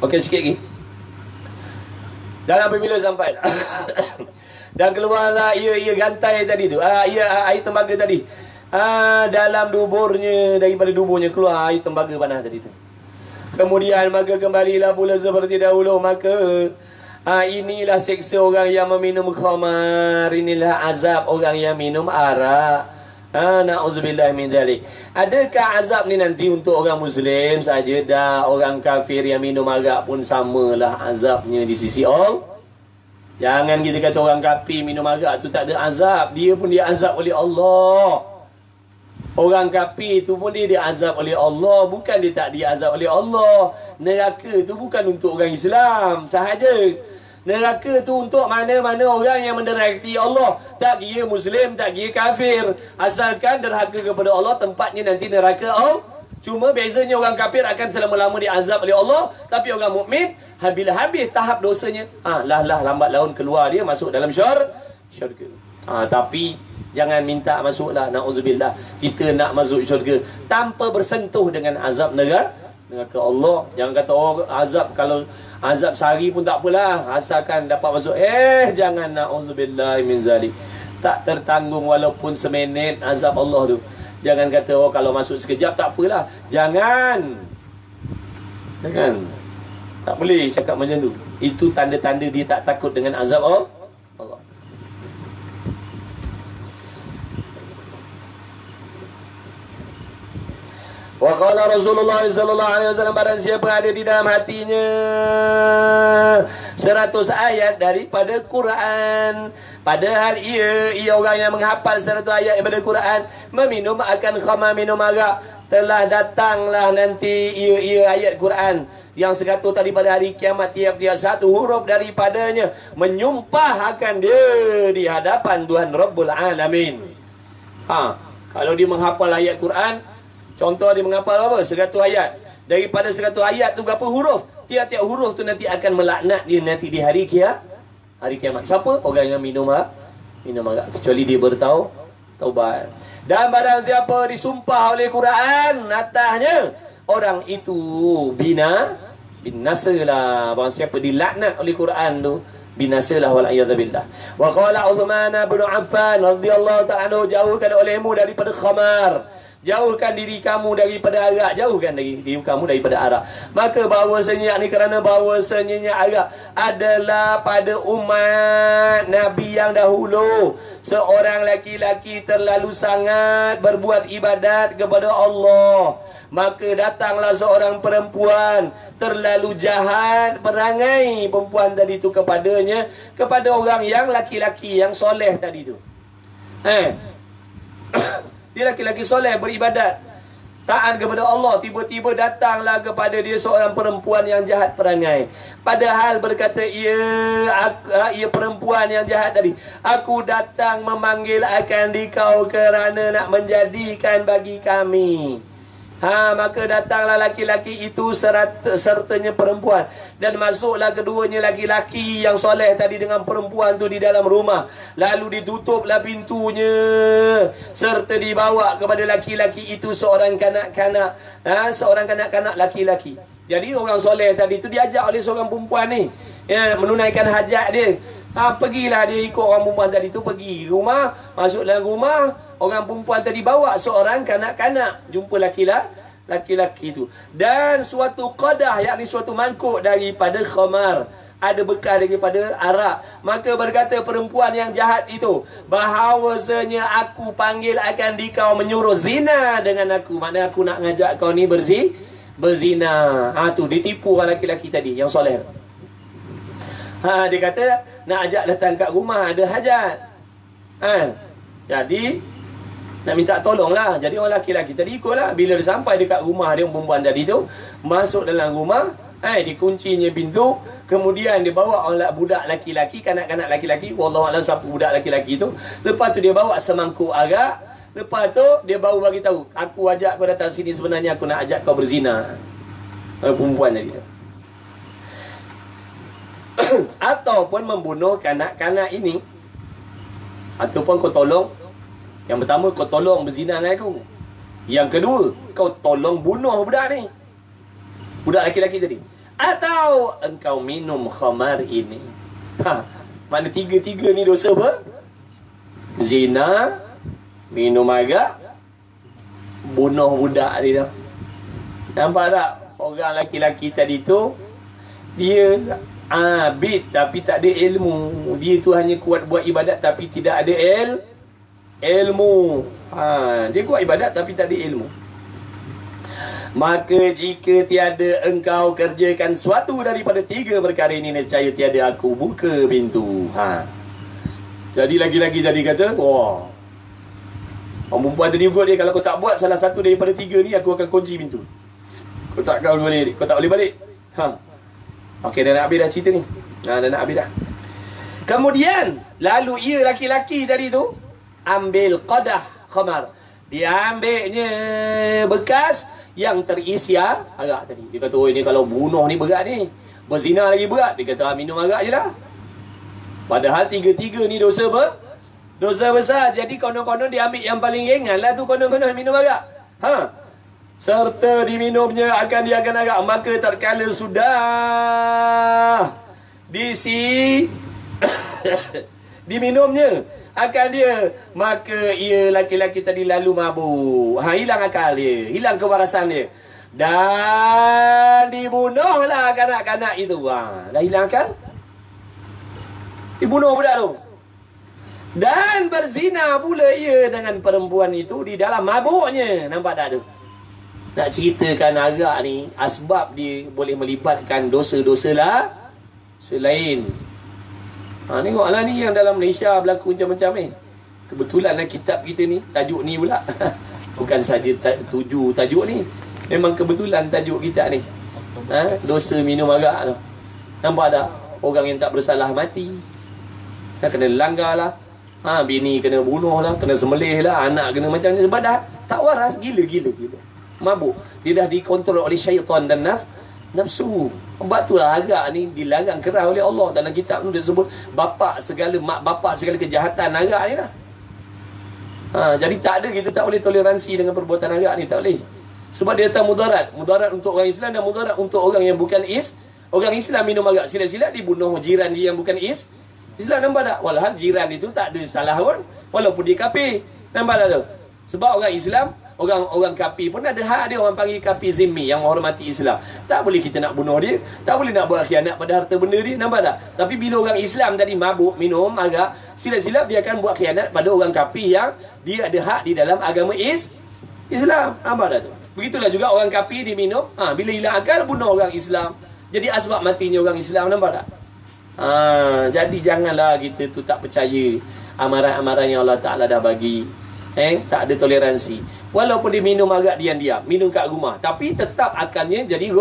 Okey, sikit lagi. Dan apabila sampai Dan keluarlah ia gantai tadi tu. Ia air tembaga tadi. Dalam duburnya, daripada duburnya keluar air tembaga panas tadi tu. Kemudian maka kembalilah pula seperti dahulu. Maka inilah seksa orang yang meminum khamar. Inilah azab orang yang minum arak. Na'udzubillah min dzalik. Adakah azab ni nanti untuk orang Muslim saja? Dah, orang kafir yang minum arak pun samalah azabnya di sisi Allah. Jangan kita kata orang kafir minum arak tu tak ada azab. Dia pun dia azab oleh Allah. Orang kafir tu pun dia diazab oleh Allah. Bukan dia tak diazab oleh Allah. Neraka tu bukan untuk orang Islam sahaja. Neraka tu untuk mana-mana orang yang menderhaki Allah. Tak kira Muslim, tak kira kafir. Asalkan derhaka kepada Allah, tempatnya nanti neraka Allah. Cuma bezanya orang kafir akan selama-lama diazab oleh Allah. Tapi orang mukmin bila habis tahap dosanya, lambat laun keluar dia masuk dalam syurga. Tapi jangan minta masuklah, na'udzubillah. Kita nak masuk syurga tanpa bersentuh dengan azab neraka Allah. Jangan kata azab, kalau azab sehari pun tak apalah, asalkan dapat masuk. Jangan, na'udzubillah min zalik. Tak tertanggung walaupun seminit azab Allah tu. Jangan kata kalau masuk sekejap tak apalah. Jangan. Tak boleh cakap macam tu. Itu tanda-tanda dia tak takut dengan azab Allah. Wa qala Rasulullah sallallahu alaihi wasallam, barang siapa ada di dalam hatinya 100 ayat daripada Quran, padahal ia orang yang menghafal 100 ayat daripada Quran, meminum akan khamar, minum arak, telah datanglah nanti ia ayat Quran yang 100 tadi pada hari kiamat, tiap-tiap satu huruf daripadanya menyumpah akan dia di hadapan Tuhan Rabbul Alamin. Kalau dia menghafal ayat Quran, contoh dia menghafal apa? 100 ayat. Daripada 100 ayat tu berapa huruf? Tiap-tiap huruf tu nanti akan melaknat dia nanti di hari kiamat. Siapa? Orang yang minum arak. Kecuali dia bertaubat. Dan barang siapa disumpah oleh Quran atasnya, orang itu binasalah. Barang siapa dilaknat oleh Quran tu, binasalah wal'iyadzubillah. Wa qala Uthman bin Affan radhiyallahu ta'ala anhu, jauhkan olehmu daripada khamar. Jauhkan diri kamu daripada arak. Jauhkan diri kamu daripada arak. Maka bahawasanya ni kerana bahawasanya arak adalah pada umat Nabi yang dahulu, seorang laki-laki terlalu sangat berbuat ibadat kepada Allah. Maka datanglah seorang perempuan terlalu jahat perangai perempuan tadi tu kepadanya, kepada orang yang laki-laki yang soleh tadi tu. Dia laki-laki soleh, beribadat, taat kepada Allah. Tiba-tiba datanglah kepada dia seorang perempuan yang jahat perangai. Padahal berkata ia perempuan yang jahat tadi, aku datang memanggil akan dikau kerana nak menjadikan bagi kami. Maka datanglah laki-laki itu sertanya perempuan, dan masuklah keduanya laki-laki yang soleh tadi dengan perempuan tu di dalam rumah. Lalu ditutuplah pintunya, serta dibawa kepada laki-laki itu seorang kanak-kanak, seorang kanak-kanak laki-laki. Jadi orang soleh tadi tu diajak oleh seorang perempuan ni, menunaikan hajat dia. Pergilah dia ikut orang perempuan tadi tu, pergi rumah, masuk dalam rumah. Orang perempuan tadi bawa seorang kanak-kanak, jumpa laki-laki tu, dan suatu qadah, yakni suatu mangkuk daripada khamar, ada bekas daripada arak. Maka berkata perempuan yang jahat itu, bahawasanya aku panggil akan dikau menyuruh zina dengan aku. Maknanya aku nak ngajak kau ni berzina. Tu ditipu orang laki-laki tadi yang soleh. Dia kata nak ajak datang kat rumah, ada hajat. Jadi nak minta tolonglah. Jadi orang laki-laki tadi ikutlah. Bila dia sampai dekat rumah dia, perempuan tadi tu masuk dalam rumah, dikuncinya pintu. Kemudian dia bawa orang budak laki-laki, kanak-kanak laki-laki, wallahu a'lam siapa budak laki-laki tu. Lepas tu dia bawa semangkuk arak. Lepas tu dia baru bagi tahu, aku ajak kau datang sini, sebenarnya aku nak ajak kau berzina. Perempuan tadi tu. Ataupun membunuh kanak-kanak ini, ataupun kau tolong. Yang pertama, kau tolong berzina dengan aku. Yang kedua, kau tolong bunuh budak ni, budak laki-laki tadi. Atau engkau minum khamar ini. Makna tiga-tiga ni dosa apa? Zina, minum arak, bunuh budak dia. Nampak tak? Orang laki-laki tadi tu, dia abid tapi tak ada ilmu. Dia tu hanya kuat buat ibadat tapi tidak ada ilmu. Dia kuat ibadat tapi tak ada ilmu. Maka jika tiada engkau kerjakan suatu daripada tiga perkara ini, nescaya tiada aku buka pintu. Jadi lagi-lagi tadi kata, wah, orang perempuan tadi buat dia, kalau kau tak buat salah satu daripada tiga ni, aku akan kunci pintu. Kau tak boleh balik. Okey, dah nak habis dah cerita ni. Dah nak habis dah. Kemudian lalu ia laki-laki tadi tu ambil qadah khamar. Dia ambilnya bekas yang terisi arak tadi. Dia kata, oh ini kalau bunuh ni berat ni, berzina lagi berat. Dia kata, minum arak je lah. Padahal tiga-tiga ni dosa apa? Dosa besar. Jadi konon-konon dia ambil yang paling ringan lah tu, konon-konon minum arak. Serta diminumnya akan diakan arak. Maka tatkala sudah diminumnya akan dia, maka ia laki-laki tadi lalu mabuk. Hilang akal dia, hilang kewarasan dia, dan dibunuhlah kanak-kanak itu. Dah hilang akal, dibunuh budak tu. Dan berzina pula ia dengan perempuan itu di dalam mabuknya. Nampak tak tu? Nak ceritakan arak ni, asbab dia boleh melibatkan dosa-dosa lah selain. Tengoklah ni yang dalam Malaysia berlaku macam-macam Kebetulan lah kitab kita ni, tajuk ni pula. Bukan saja tuju tajuk ni, memang kebetulan tajuk kita ni. Dosa minum arak tu. Nampak tak? Orang yang tak bersalah mati, kena langgar lah. Bini kena bunuh lah, kena sembelih lah, anak kena macam ni. Sebab dah tak waras, gila. Mabuk. Dia dah dikontrol oleh syaitan dan nafsu. Sebab itulah arak ni dilarang keras oleh Allah. Dalam kitab tu dia sebut mak bapak segala kejahatan arak ni lah. Jadi tak ada, kita tak boleh toleransi dengan perbuatan arak ni, tak boleh. Sebab dia datang mudarat untuk orang Islam dan mudarat untuk orang yang bukan orang Islam minum arak. Sila-sila dibunuh jiran dia yang bukan Islam. Nampak tak? Walhal jiran itu tak ada salah pun, walaupun dia kafir. Nampak tak tu? Sebab orang Islam, orang kafir pun ada hak dia. Orang panggil kafir zimmi, yang menghormati Islam. Tak boleh kita nak bunuh dia, tak boleh nak buat khianat pada harta benda dia. Nampak tak? Tapi bila orang Islam tadi mabuk minum arak, silap-silap dia akan buat khianat pada orang kafir yang dia ada hak di dalam agama Islam. Nampak tak tu? Begitulah juga orang kafir diminum, bila hilang akal bunuh orang Islam. Jadi asbab matinya orang Islam. Nampak tak? Jadi janganlah kita tu tak percaya amaran-amaran yang Allah Ta'ala dah bagi. Tak ada toleransi. Walaupun dia minum arak diam-diam, minum kat rumah, tapi tetap akalnya jadi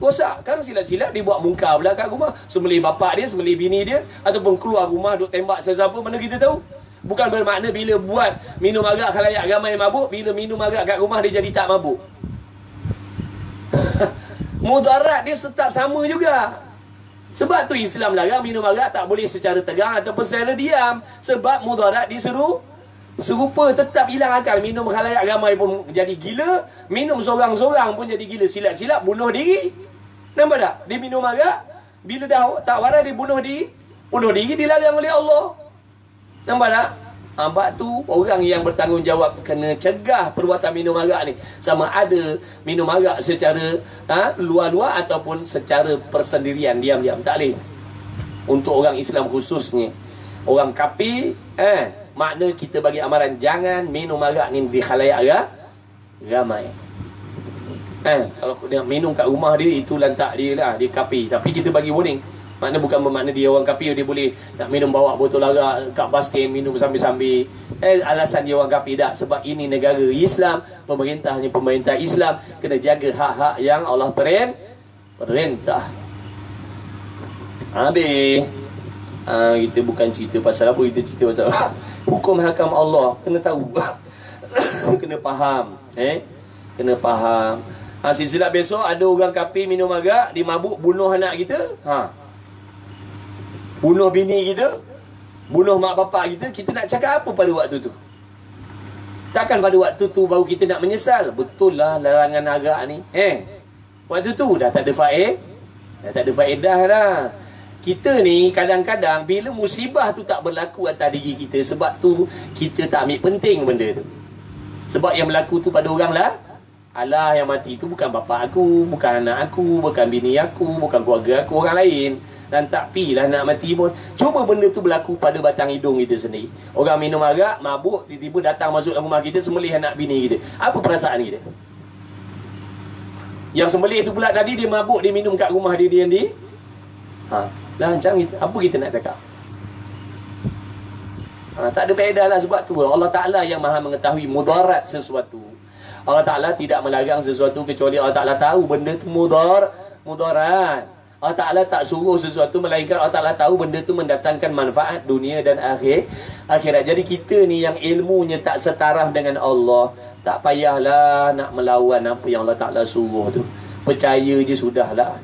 rosak. Kan silap-silap dia buat mungkar pula kat rumah. Sembelih bapak dia, sembelih bini dia, ataupun keluar rumah duk tembak sesiapa, mana kita tahu. Bukan bermakna bila buat minum arak khalayak ramai mabuk, bila minum arak kat rumah dia jadi tak mabuk. Mudarat dia tetap sama juga. Sebab tu Islam larang minum arak tak boleh secara tegang ataupun secara diam. Sebab mudarat serupa, tetap hilang akal. Minum khalayak ramai pun jadi gila, minum seorang-seorang pun jadi gila. Silap-silap bunuh diri. Nampak tak? Dia minum arak, bila dah tak waras dia bunuh diri dilarang oleh Allah. Nampak tak? Sebab tu orang yang bertanggungjawab kena cegah perbuatan minum arak ni. Sama ada minum arak secara luar-luar ataupun secara persendirian, diam-diam. Tak boleh. Untuk orang Islam khususnya. Orang kafir, makna kita bagi amaran jangan minum arak ni di khalayak ramai. Kalau dia minum kat rumah dia, itu lantak dia lah, dia kafir. Tapi kita bagi warning. Makna bukan bermakna dia orang kafir, dia boleh nak minum bawa botol arak kat bas stand, minum sambil-sambil. Alasan dia orang kafir tak. Sebab ini negara Islam, pemerintahnya pemerintah Islam, kena jaga hak-hak yang Allah perintah. Habis. Kita bukan cerita pasal apa, kita cerita pasal hukum hakam Allah. Kena tahu. Kena faham. Kena faham. Silsilah besok ada orang kafir minum arak, dia mabuk bunuh anak kita. Bunuh bini kita, bunuh mak bapak kita nak cakap apa pada waktu tu? Takkan pada waktu tu baru kita nak menyesal. Betul lah larangan arak ni. Waktu tu dah tak ada faedah dah. Kita ni kadang-kadang bila musibah tu tak berlaku atas diri kita, sebab tu kita tak ambil penting benda tu. Sebab yang berlaku tu pada orang lah. Alah, yang mati tu bukan bapa aku, bukan anak aku, bukan bini aku, bukan keluarga aku, orang lain. Dan tak pilah nak mati pun. Cuba benda tu berlaku pada batang hidung kita sendiri. Orang minum arak, mabuk, tiba-tiba datang masuk dalam rumah kita, sembelih anak bini kita. Apa perasaan kita? Yang sembelih tu pula tadi dia mabuk, dia minum kat rumah dia sendiri. Lah macam kita, apa kita nak cakap? Tak ada faedah lah. Sebab tu Allah Ta'ala yang maha mengetahui mudarat sesuatu. Allah Ta'ala tidak melarang sesuatu kecuali Allah Ta'ala tahu benda tu mudarat. Allah Ta'ala tak suruh sesuatu melainkan Allah Ta'ala tahu benda tu mendatangkan manfaat dunia dan akhirat. Jadi kita ni yang ilmunya tak setaraf dengan Allah, tak payahlah nak melawan apa yang Allah Ta'ala suruh tu. Percaya je sudahlah.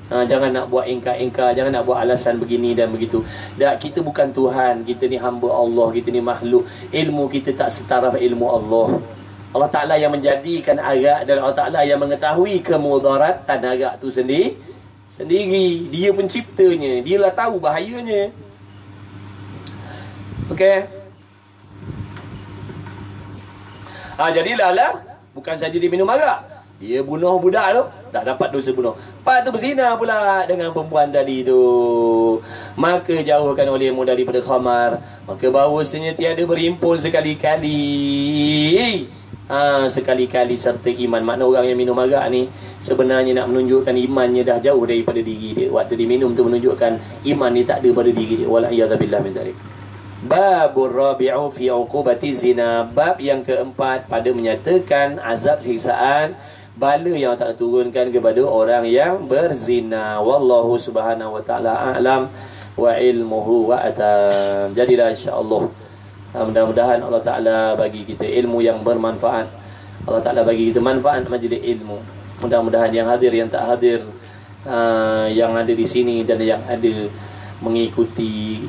Jangan nak buat engkar-engkar, jangan nak buat alasan begini dan begitu. Kita bukan Tuhan, kita ni hamba Allah, kita ni makhluk. Ilmu kita tak setaraf ilmu Allah. Allah Ta'ala yang menjadikan arak, dan Allah Ta'ala yang mengetahui kemudaratan arak tu sendiri. Dia penciptanya, dia lah tahu bahayanya. Okey. Jadilah lah, bukan saja dia minum arak, dia bunuh budak tu, dah dapat dosa bunuh. Lepas tu berzina pula dengan perempuan tadi tu. Maka jauhkan olehmu daripada khamar. Maka bahawasanya tiada berhimpun sekali-kali. Sekali-kali serta iman. Makna orang yang minum arak ni sebenarnya nak menunjukkan imannya dah jauh daripada diri dia. Waktu dia minum tu menunjukkan iman ni tak ada pada diri dia. Wala'iyadzabillah min dzalik. Babur rabi'u fi uqubati zina. Bab yang keempat pada menyatakan azab siksaan bala yang tak turunkan kepada orang yang berzina. Wallahu subhanahu wa ta'ala a'lam wa ilmuhu wa atam. Jadilah insya-Allah, mudah-mudahan Allah Ta'ala bagi kita ilmu yang bermanfaat. Allah Ta'ala bagi kita manfaat majlis ilmu. Mudah-mudahan yang hadir, yang tak hadir, yang ada di sini dan yang ada mengikuti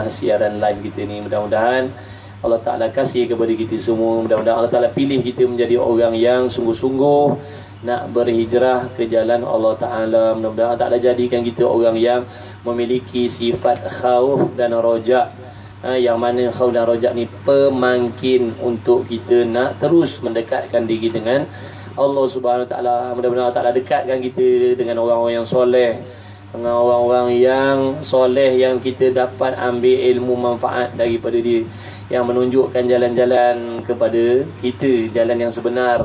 siaran live kita ni, mudah-mudahan Allah Ta'ala kasih kepada kita semua. Mudah-mudahan Allah Ta'ala pilih kita menjadi orang yang sungguh-sungguh nak berhijrah ke jalan Allah Ta'ala. Mudah-mudahan Allah Ta'ala jadikan kita orang yang memiliki sifat khauf dan rojak. Yang mana khauf dan rojak ni pemangkin untuk kita nak terus mendekatkan diri dengan Allah Subhanahu Wa Ta'ala. Mudah-mudahan Allah Ta'ala dekatkan kita dengan orang-orang yang soleh, dengan orang-orang yang soleh, yang kita dapat ambil ilmu manfaat daripada dia, yang menunjukkan jalan-jalan kepada kita, jalan yang sebenar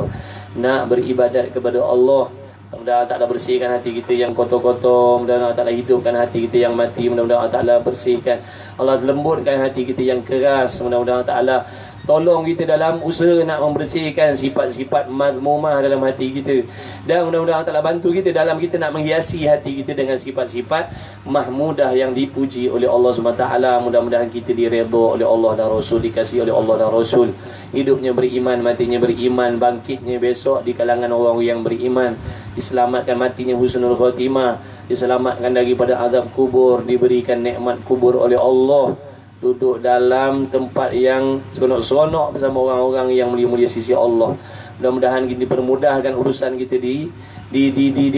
nak beribadat kepada Allah. Mudah-mudahan Allah Ta'ala bersihkan hati kita yang kotor-kotor. Mudah-mudahan Allah Ta'ala hidupkan hati kita yang mati. Mudah-mudahan Allah Ta'ala bersihkan, Allah lembutkan hati kita yang keras. Mudah-mudahan Allah Ta'ala tolong kita dalam usaha nak membersihkan sifat-sifat mazmumah dalam hati kita. Dan mudah-mudahan Allah Ta'ala bantu kita dalam kita nak menghiasi hati kita dengan sifat-sifat mahmudah yang dipuji oleh Allah SWT. Mudah-mudahan kita diredha oleh Allah dan Rasul, dikasihi oleh Allah dan Rasul. Hidupnya beriman, matinya beriman, bangkitnya besok di kalangan orang yang beriman, diselamatkan matinya husnul khatimah, diselamatkan daripada azab kubur, diberikan nikmat kubur oleh Allah, duduk dalam tempat yang seronok-seronok bersama orang-orang yang mulia-mulia sisi Allah. Mudah-mudahan kita dipermudahkan urusan kita di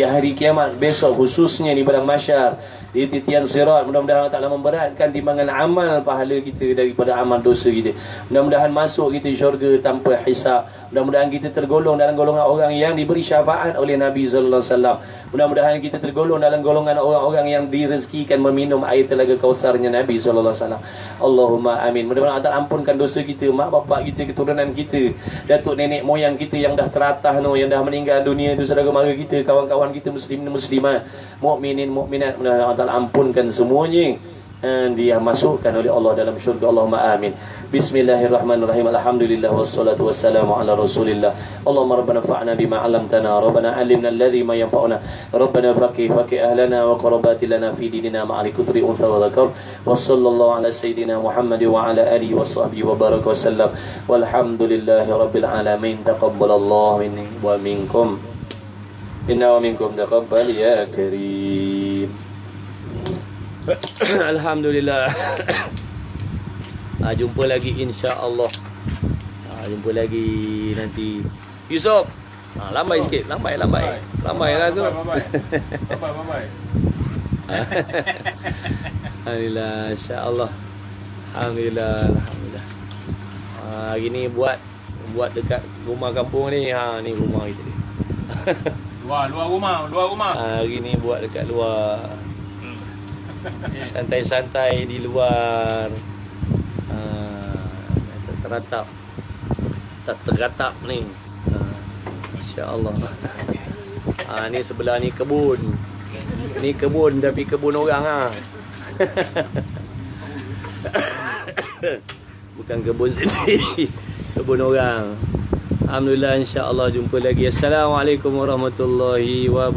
hari kiamat besok, khususnya di padang mahsyar, di titian sirat. Mudah-mudahan Allah Ta'ala memberatkan timbangan amal pahala kita daripada amal dosa kita. Mudah-mudahan masuk kita syurga tanpa hisab. Mudah-mudahan kita tergolong dalam golongan orang yang diberi syafaat oleh Nabi sallallahu alaihi wasallam. Mudah-mudahan kita tergolong dalam golongan orang-orang yang direzekikan meminum air telaga Kautsarnya Nabi sallallahu alaihi wasallam. Allahumma amin. Mudah-mudahan Allah Ta'ala ampunkan dosa kita, mak bapak kita, keturunan kita, datuk nenek moyang kita yang dah teratah yang dah meninggal dunia itu, saudara mara kita, kawan-kawan kita muslimin muslimat, mukminin mukminat. Mudah-mudahan Allah Ta'ala ampunkan semuanya, dia masukkan oleh Allah dalam syurga. Allahumma amin. Bismillahirrahmanirrahim. Alhamdulillah wassalatu wassalamu ala Rasulillah. Allahumma rabbana fa'na bima 'allamtana, rabbana 'allimna alladhi ma yanfa'una, rabbana faqih ahlana wa qarabati lana fi dinina ma'al kutri unsa wa dzakar. Wa sallallahu ala sayyidina Muhammad wa ala alihi wa sahbihi wa baraka wa sallam. Walhamdulillahi rabbil alamin. Taqabbalallahu minni wa minkum. Inna wa minkum taqabbal ya karim. Alhamdulillah. Jumpa lagi insya-Allah. Jumpa lagi nanti. Yusof. Lambai sikit, lambai lah tu. Lambai. Alhamdulillah, insya-Allah. Alhamdulillah. Hari ni buat dekat rumah kampung ni. Ni rumah kita ni. Luar rumah. Hari ni buat dekat luar. Santai-santai di luar. Teratap. Tak teratap ni. Insya-Allah. Ni sebelah ni kebun. Ni kebun tapi kebun orang Bukan kebun sendiri. Kebun orang. Alhamdulillah, insya-Allah jumpa lagi. Assalamualaikum warahmatullahi wabarakatuh.